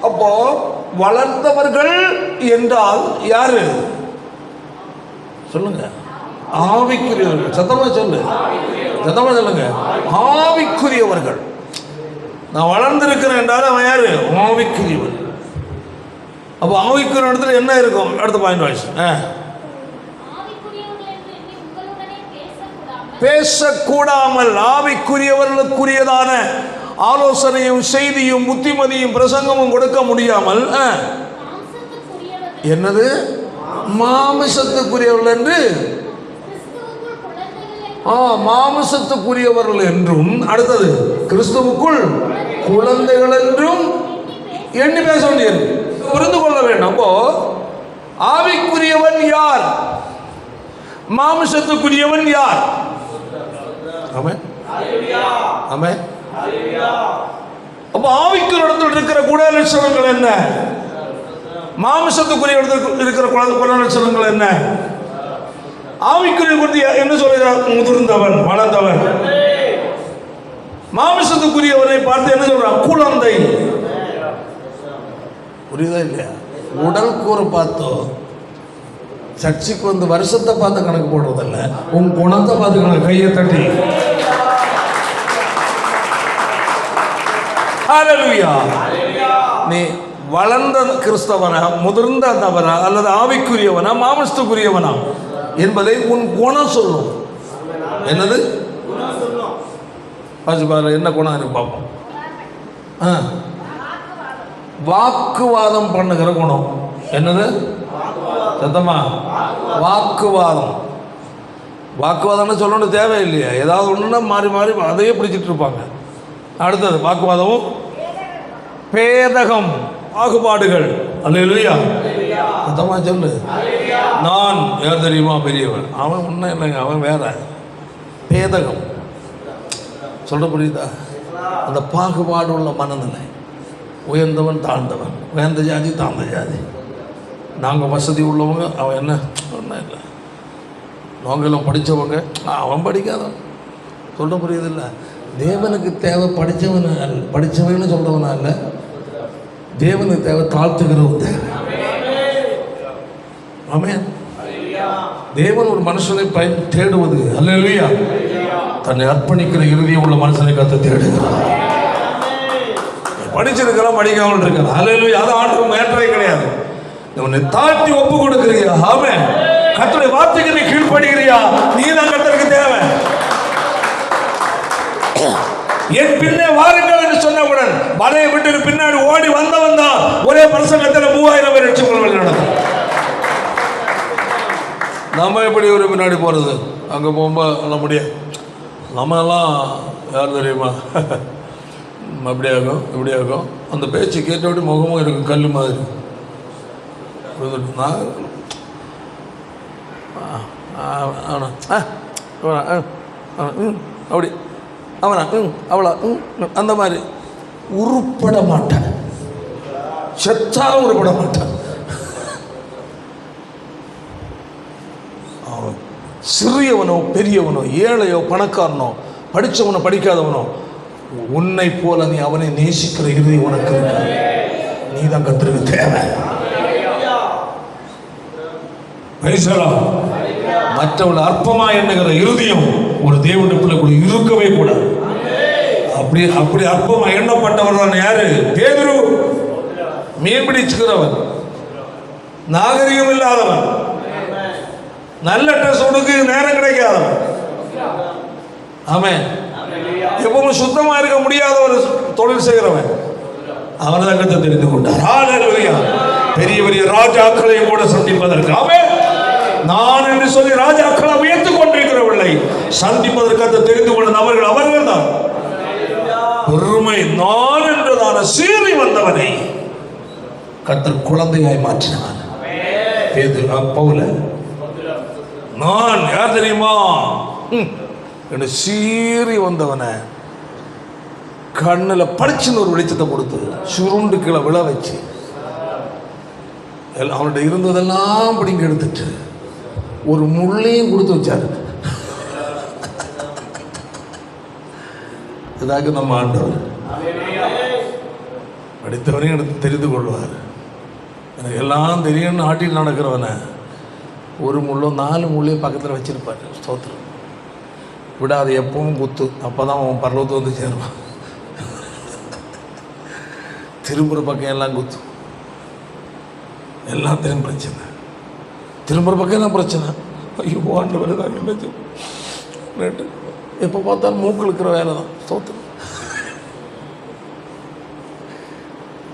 Speaker 1: அப்போ வளர்ந்தவர்கள் என்றால் யாரு சொல்லுங்க? ஆவிக்குரியவர்கள். சத்தமா சொல்லு, சத்தமா சொல்லுங்க. ஆவிக்குரியவர்கள். நான் வளர்ந்திருக்கிறேன் என்றால் அவன் யாரு? ஆவிக்குரியவன். அப்போ ஆவிக்குரிய இடத்துல என்ன இருக்கும்? அடுத்த பாயிண்ட் வாய்ஸ். பேசக்கூடாமல் ஆவிக்குரியவர்களுக்குரியதான ஆலோசனையும் செய்தியும் புத்திமதியும் பிரசங்கமும் கொடுக்க முடியாமல் என்னது மாமிசத்துக்குரியவர்கள் என்று மாமிசத்துக்குரியவர்கள் என்றும், அடுத்தது கிறிஸ்துவுக்குள் குழந்தைகள் என்றும் எண்ணி பேச வேண்டியது. புரிந்து கொள்ள வேண்டும். அப்போ ஆவிக்குரியவன் யார், மாமிசத்துக்குரியவன் யார்? ஆமென், ஆமென். அப்போ ஆவிக்குரிய இடத்தில் இருக்கிற குணலட்சணங்கள் என்ன, மாமிசத்துக்குரிய இடத்தில் இருக்கிற குணலட்சணங்கள் என்ன? ஆவிக்குரிய குறித்து என்ன சொல்கிறார்? முதிர்ந்தவன், வளர்ந்தவன். மாமிசத்துக்குரியவனை பார்த்து என்ன சொல்றான்? குழந்தை. புரியுதா இல்லையா? உடல் கூற பார்த்தோ சர்ச்சைக்கு வந்து வருஷத்தை பார்த்து கணக்கு போடுறதில்ல, உன் குணத்தை பார்த்து கணக்கு. கையை தட்டி ஹல்லேலூயா. நீ வளர்ந்த கிறிஸ்தவனா, முதிர்ந்த நபரா, அல்லது ஆவிக்குரியவனா, மாமஸ்துக்குரியவனா என்பதை உன் குணம் சொல்லும். என்னது என்ன குணம் இருக்கு பார்ப்போம். வாக்குவாதம் பண்ணுகிற குணம். என்னது சத்தமா? வாக்குவாதம். வாக்குவாதம்னு சொல்லணும் தேவையில்லையா? ஏதாவது ஒன்றுன்னா மாறி மாறி அதையே பிடிச்சிட்டு இருப்பாங்க. அடுத்தது வாக்குவாதமும் பேதகம், பாகுபாடுகள். அல்லேலூயா. சத்தமா சொல்லு. நான் யார் தெரியுமா? பெரியவன். அவன் ஒன்றும் இல்லைங்க, அவன் வேற. பேதகம் சொல்ல புரியுதா? அந்த பாகுபாடு உள்ள மனநிலை. உயர்ந்தவன் தாழ்ந்தவன், உயர்ந்த ஜாதி தாழ்ந்த ஜாதி, நாங்கள் வசதி உள்ளவங்க, அவன் என்ன ஒன்றும் இல்லை, நாங்களும் படித்தவங்க, அவன் படிக்காதவன். சொல்ல புரியுதில்ல? தேவனுக்கு தேவை படித்தவன்னு சொல்கிறவனா இல்லை, தேவனுக்கு தேவை தாழ்த்துகிறவன் தேவை. ஆமென். தேவன் ஒரு மனுஷனை தேடுவது அல்லேலூயா, தன்னை அர்ப்பணிக்கிற இறுதியம் உள்ள மனுஷனை கத்த தேடுகிறார். படிச்சிருக்கலாம், படிக்காமல் இருக்கலாம். அல்லேலூயா. அது ஆண்டுக்கு மேற்றே கிடையாது. உன்னை தாழ்த்தி ஒப்பு கொடுக்கிறியா? ஆமென். கர்த்தருடைய வார்த்தைக்கு நீ கீழ்ப்படுகிறியா? நீ தான் கர்த்தருக்கு தேவை. என் பின்னே வாருங்கள் என்று சொன்னவுடன் மலையை விட்டு பின்னாடி ஓடி வந்தவன் தான் ஒரே பிரசங்கத்தில் 3000 பேர் ரட்சிக்கப்படுவது நடக்கும். நம்ம எப்படி ஒரு பின்னாடி போகிறது? அங்கே போகும்போது சொல்ல முடியாது. நம்ம எல்லாம் யார் தெரியுமா? அப்படியாகும் இப்படியாகும். அந்த பேச்சு கேட்டபடி முகமும் இருக்கும் கல் மாதிரி. அப்படி அவனா அவளா அந்த மாதிரி உருப்பட மாட்டான். செத்தா உருப்பட மாட்டான். அவன் சிறியவனோ பெரியவனோ, ஏழையோ பணக்காரனோ, படித்தவனோ படிக்காதவனோ, உன்னை போல நீ அவனை நேசிக்கிற இறுதி உனக்கு இருக்க. நீ தான் கர்த்தருக்கு தேவை. மற்றவள் அற்பமா எண்ணுகிற இறுதியும் ஒரு தேவனுடைய பிள்ளைக்குள்ள இருக்கவே கூடாது. அப்படி அற்பமா எண்ணப்பட்டவர் தான் யாரு? பேதுரு. மீன் பிடிச்சுக்கிறவன், நாகரிகம் இல்லாதவன், நல்ல ட்ரெஸ் உடுக்கு நேரம் கிடைக்காதவன். ஆமென். எப்பவும் சுத்தமா இருக்க முடியாத ஒரு தொழில் செய்கிறவன், அவனை தான் தெரிந்து கொண்டார். ஹல்லேலூயா. பெரிய பெரிய ராஜாக்களையும் கூட சந்திப்பதற்கு, ஆமென், நான் என்று சொல்லி ராஜாக்களை உயர்த்துக் கொண்டிருக்கிறவர்களை சந்திப்பதற்கு தெரிந்து கொண்ட நபர்கள் அவர்கள் தான். பெருமை நான் என்றதான சீறி வந்தவனை கர்த்தர் குழந்தையாய் மாற்றினான். பவுல நான் யார் தெரியுமா என்று சீறி வந்தவனை கண்ணில் படிச்சுன்னு ஒரு வெளிச்சத்தை கொடுத்து சுருண்டு கீழே விழ வச்சு அவன்கிட்ட இருந்ததெல்லாம் பிடிங்க எடுத்துட்டு ஒரு முள்ளையும் கொடுத்து வச்சாரு. இதாக நம்ம ஆண்டவர் படித்தவனையும் எடுத்து தெரிந்து கொள்வார். எனக்கு எல்லாம் தெரியும்னு ஆட்டில் நடக்கிறவனை ஒரு முள்ளோ 4 முள்ளையும் பக்கத்தில் வச்சிருப்பார். ஸ்தோத்திரம். விடாது, எப்பவும் குத்து. அப்போ தான் அவன் பரலோகத்து வந்து சேருவான். திரும்புகிற பக்கம் எல்லாம் குத்து, எல்லாத்தையும் பிரச்சனை. திரும்புகிற பக்கம் எல்லாம் பிரச்சனை. ஐயோ ஆண்டவர் தான் என்ன எப்போ பார்த்தாலும் மூக்கு இருக்கிற வேலை தான். ஸ்தோத்திரம்.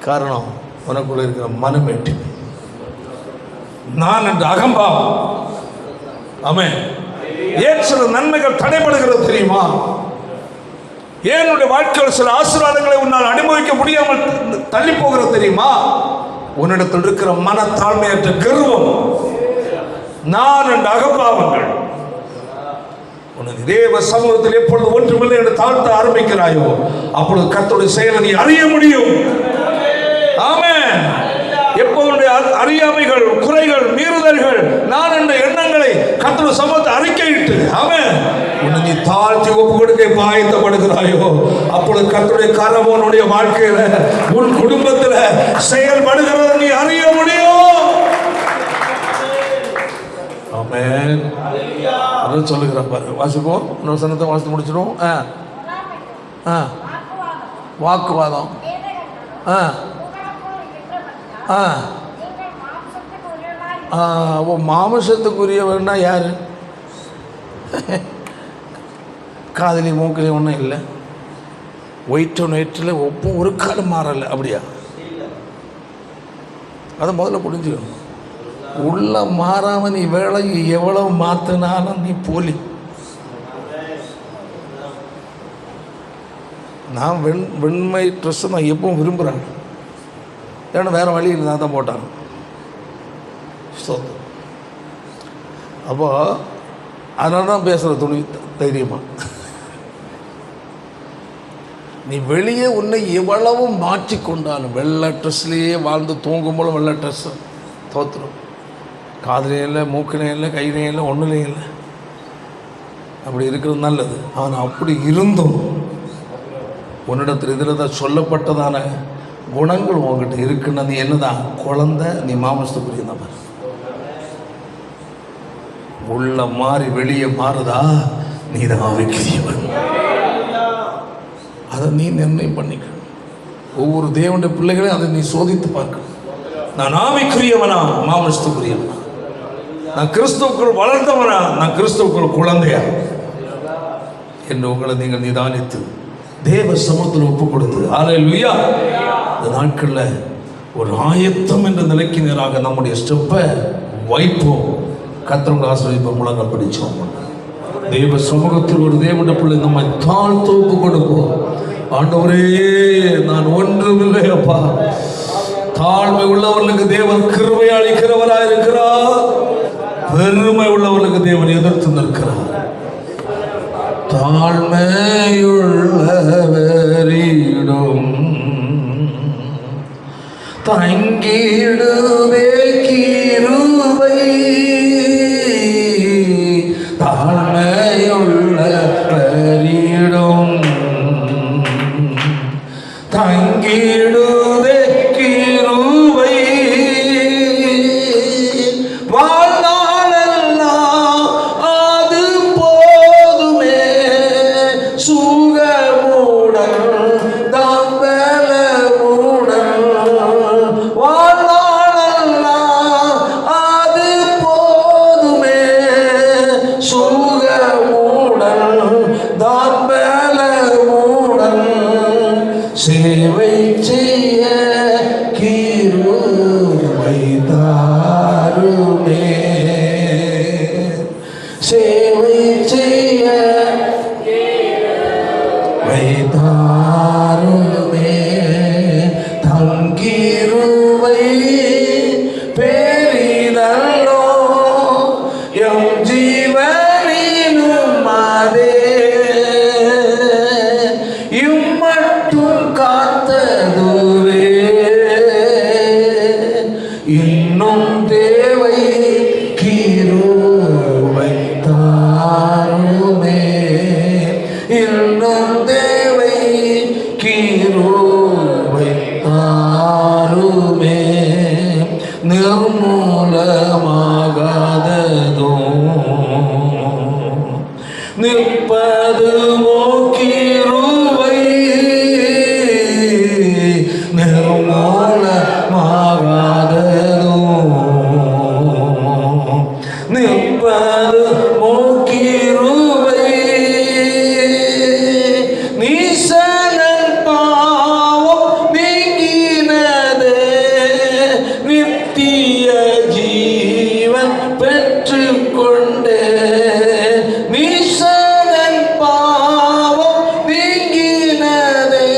Speaker 1: காரணம் உனக்குள்ள இருக்கிற மனமேட்டி, நான் என்ற அகம்பாவம். ஆமென். ஏன் சில நன்மைகள் தடைபடுகிறது தெரியுமா? ஏனுடைய வாழ்க்கையில் சில ஆசீர்வாதங்களை உன்னால் அனுபவிக்க முடியாமல் தள்ளி போகிறது தெரியுமா? உன்னிடத்தில் இருக்கிற மனத்தாழ்மையற்ற கர்வம், நான் என்ற அகம்பாவங்கள். உனது தேவ சமூகத்தில் எப்பொழுது ஒன்றுமில்லை என்று தாழ்த்த ஆரம்பிக்கிறாயோ அப்பொழுது கர்த்தருடைய செயலை நீ அறிய முடியும். ஆமென். எப்பொழுது அறியாமைகள், குறைகள், மீறுதல்கள், நான் என்ற எண்ணங்களை கர்த்தருடைய சமூகத்தை அறிக்கையிட்டு ஆமென் உன்னை நீ தாழ்த்தி ஒப்பு கொடுக்க பாயத்தப்படுகிறாயோ அப்பொழுது கர்த்தருடைய கரம் உன்னுடைய வாழ்க்கையில, உன் குடும்பத்தில் செயல்படுகிறத நீ அறிய முடியும். ஆமென். அதை சொல்லுகிற பாரு. வாசிப்போம். இன்னொரு சனத்தை வாசித்து முடிச்சிடும். வாக்குவாதம், மாமிசத்துக்குரியவன்னா யார்? காதலி மூக்கிலி ஒன்றும் இல்லை, ஒயிட்டோன் ஒயிட்டில் ஒப்பும் ஒரு காலம் மாறலை. அப்படியா? அதை முதல்ல புரிஞ்சுக்கணும். உள்ள மாறாமல் நீ வேலை எவ்வளவு மாற்றினாலும் நீ போலி. நான் வெண்மை ட்ரெஸ்ஸை நான் எப்பவும் விரும்புகிறேன். ஏன்னா வேறு வழி இல்லை, நான் தான் போட்டாங்க. அப்போ அதனால தான் பேசுகிற துணி தைரியமாக. நீ வெளியே உன்னை எவ்வளவு மாற்றிக்கொண்டாலும் வெள்ளை ட்ரெஸ்லேயே வாழ்ந்து தூங்கும்போது வெள்ளை ட்ரெஸ்ஸு தோற்றுரும். காதுலையும் இல்லை, மூக்கிலையும் இல்லை, கையிலையும் இல்லை, ஒன்றுலையும் இல்லை. அப்படி இருக்கிறது நல்லது. ஆனால் அப்படி இருந்தும் உன்னிடத்தில் இதில் தான் சொல்லப்பட்டதான குணங்கள் உங்ககிட்ட இருக்குன்னு நீ என்னதான் குழந்தை, நீ மாமசத்துக்குரிய நபர். உள்ள மாறி வெளியே மாறுதா, நீ தான் ஆவிக்குரியவன். அதை நீ நிர்ணயம் பண்ணிக்க. ஒவ்வொரு தேவனுடைய பிள்ளைகளையும் அதை நீ சோதித்து பார்க்க. நான் ஆவிக்குரியவனா, மாமசத்துக்குரியவனா? நான் கிறிஸ்துவுக்குள் வளர்ந்தவனா, நான் கிறிஸ்துவுக்குள் குழந்தையா என்று உங்களை நீங்கள் நிதானித்து தேவ சமூகத்தில் ஒப்பு கொடுத்து அல்லேலூயா இந்த நாட்களில் ஒரு ஆயத்தம் என்ற நிலைக்கு நேராக நம்முடைய ஸ்டெப்பை வைப்போம். கர்த்தருடைய ஆசீர்வாதம் முழங்க பிடிச்சோம். தேவ சமூகத்தில் ஒரு தேவனுடைய பிள்ளை நம்மை தாழ்த்து ஒப்பு கொடுப்போம். ஆண்டவரே, நான் ஒன்றுமில்லை அப்பா. தாழ்மை உள்ளவர்களுக்கு தேவன் கிருபை அளிக்கிறவராக இருக்கிறார். பெருமை உள்ளவர்களுக்கு தேவன் எதிர்த்து நிற்கிறார். தாழ்மையுள்ளவரிடம் தங்கிடுவே கிருபை. தாழ்மையுள்ளவரிடம் தங்கிடுவே கிருபை. வாழ்நாளெல்லாம் அது போதுமே, சுகமுடன் தாம்பலமுடன். வாழ்நாளெல்லாம் அது போதுமே, சுகமுடன் தாம்பலமுடன். சேவை செய்ய கிருபை தாருமே. சேவை செய்ய கிருபை தாருமே. தங்கிருபை பெரிதல்லோ எம் ஜீவனினும் அதே. இம்மட்டும் காத்ததுவே இன்னும் தேவை கிருபை தாருமே. இன்னும் தேவை கிருபை தாருமே. நிர்மூலமாகாததும் நிற்பதுமோ கிருபை. நிர்மூலமாகாததும் நிற்பதுமோ கிருபை. நீசனன் பாவம் நீங்கினதே, நித்திய ஜீவன் பெற்றுக்கொண்டே. நீசனன் பாவம் நீங்கினதே,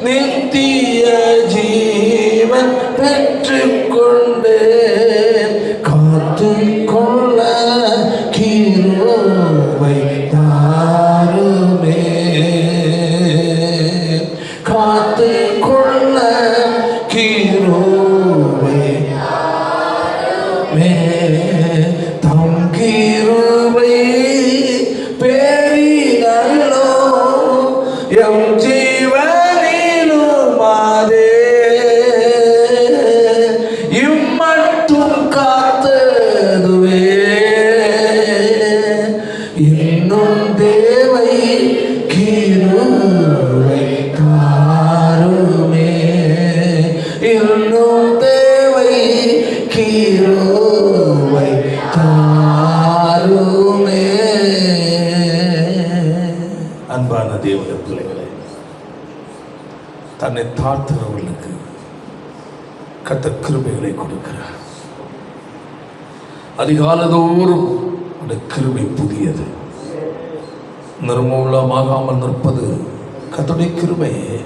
Speaker 1: நித்திய ஜீவன் பெற்றுக்கொண்டே. காத்துக்கொள்ள கிருபை தாருமே. காத்துக்கொள்ள கிருபை மே. தம் கிருபை பெரிதல்லோ எம் ஜீவனிலும் அதே. தன்னை தாழ்த்துகிறவர்களுக்கு கர்த்தர் கிருபைகளை கொடுக்கிறார். அதிகாலதோறும் அந்த கிருபை புதியது. நிர்மூலமாகாமல் நிற்பது கர்த்தருடைய கிருபையே.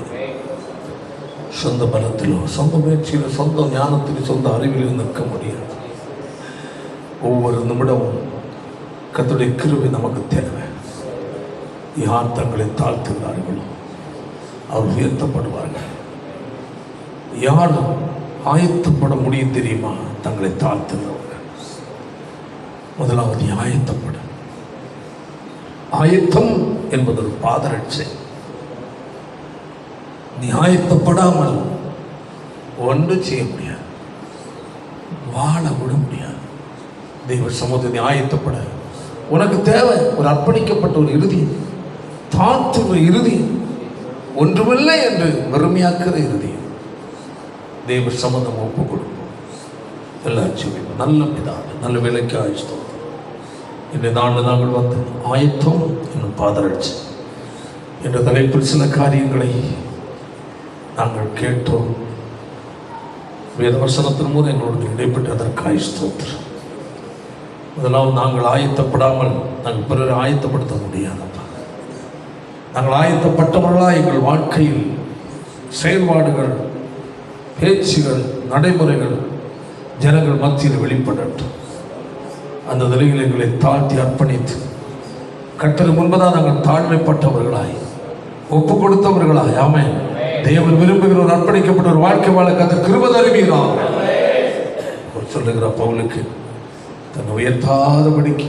Speaker 1: சொந்த பலத்திலோ, சொந்த முயற்சியிலோ, சொந்த ஞானத்திலோ, சொந்த அறிவிலும் நிற்க முடியாது. ஒவ்வொரு நிமிடமும் கர்த்தருடைய கிருபை நமக்கு தேவை. யார் தங்களை தாழ்த்துகிறார்களோ அவர் உயர்த்தப்படுவார்கள். யார் ஆயத்தப்பட முடியும் தெரியுமா? தங்களை தாழ்த்துகிறவர்கள். முதலாவது ஆயத்தப்பட. ஆயத்தம் என்பது ஒரு பாதரட்சை. நீ ஆயத்தப்படாமல் ஒன்று செய்ய முடியாது, வாழ விட முடியாது. தெய்வ சமூகத்தை ஆயத்தப்பட உனக்கு தேவை ஒரு அர்ப்பணிக்கப்பட்ட ஒரு இறுதி, தாழ்த்துகிற இறுதி, ஒன்றுமில்லை என்று வெறுமையாக்குற இறுதி. தெய்வ சம்பந்தம் ஒப்பு கொடுப்போம். எல்லாச்சும் நல்ல பிதாவே, நல்ல வேலைக்கு ஆயிடுச்சோம். இந்த நாங்கள் வந்து ஆயத்தம் என்னும் பாதரட்சி என்ற தலைப்பில் சில காரியங்களை நாங்கள் கேட்டோம். வேதவசனத்தின் மூலம் எங்களோடு இடைப்பட்டு அதற்காக ஸ்தோத்திரம். முதலாவது நாங்கள் ஆயத்தப்படாமல் நாங்கள் பிறரை ஆயத்தப்படுத்த முடியாதப்பா. நாங்கள் ஆயத்தப்பட்டவர்களாக எங்கள் வாழ்க்கையில் செயல்பாடுகள், பேச்சுகள், நடைமுறைகள் ஜனங்கள் மத்தியில் வெளிப்படட்டும். அந்த நிலையில் எங்களை தாழ்த்தி அர்ப்பணித்து கர்த்தர் முன்பதாக நாங்கள் தாழ்மைப்பட்டவர்களாய் ஒப்பு கொடுத்தவர்களாய், ஆமென், தேவன் விரும்புகிற ஒரு அர்ப்பணிக்கப்பட்ட ஒரு வாழ்க்கை வாழ கர்த்தர் கிருபை தருவீராக. சொல்லுகிற பவுலுக்கு தன்னை உயர்த்தாதபடிக்கு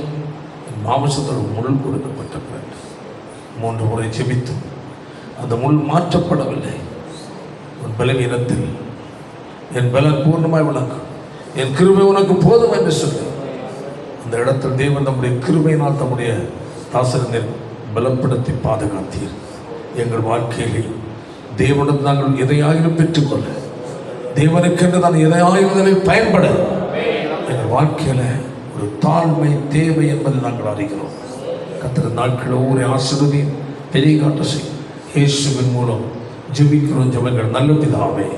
Speaker 1: மாமிசத்தோடு முள் கொடுக்கப்பட்ட பிறகு 3 முறை ஜெபித்து அந்த முள் மாற்றப்படவில்லை. உன் பலவீனத்தில் என் பலன் பூர்ணமாய் விளங்கும், என் கிருபை உனக்கு போதும் என்று சொல்லி அந்த இடத்தில் தேவன் நம்முடைய கிருபையினால் தம்முடைய தாசரனை பலப்படுத்தி பாதுகாத்தீர். எங்கள் வாழ்க்கையில் தேவனுக்கு நாங்கள் எதையாயிலும் பெற்றுக்கொள்ள, தேவனுக்கென்று நான் எதையாயிலும் பயன்பட எங்கள் வாழ்க்கையில் ஒரு தாழ்மை தேவை என்பதை நாங்கள் அறிகிறோம். கர்த்தர் நாட்கள் ஒவ்வொரு ஆசீர்வதியும் பெரிய காட்ட செய்யும். இயேசுவின் மூலம் ஜெபிக்கிறோம். ஜெபங்கள் நல்ல பிதாவே.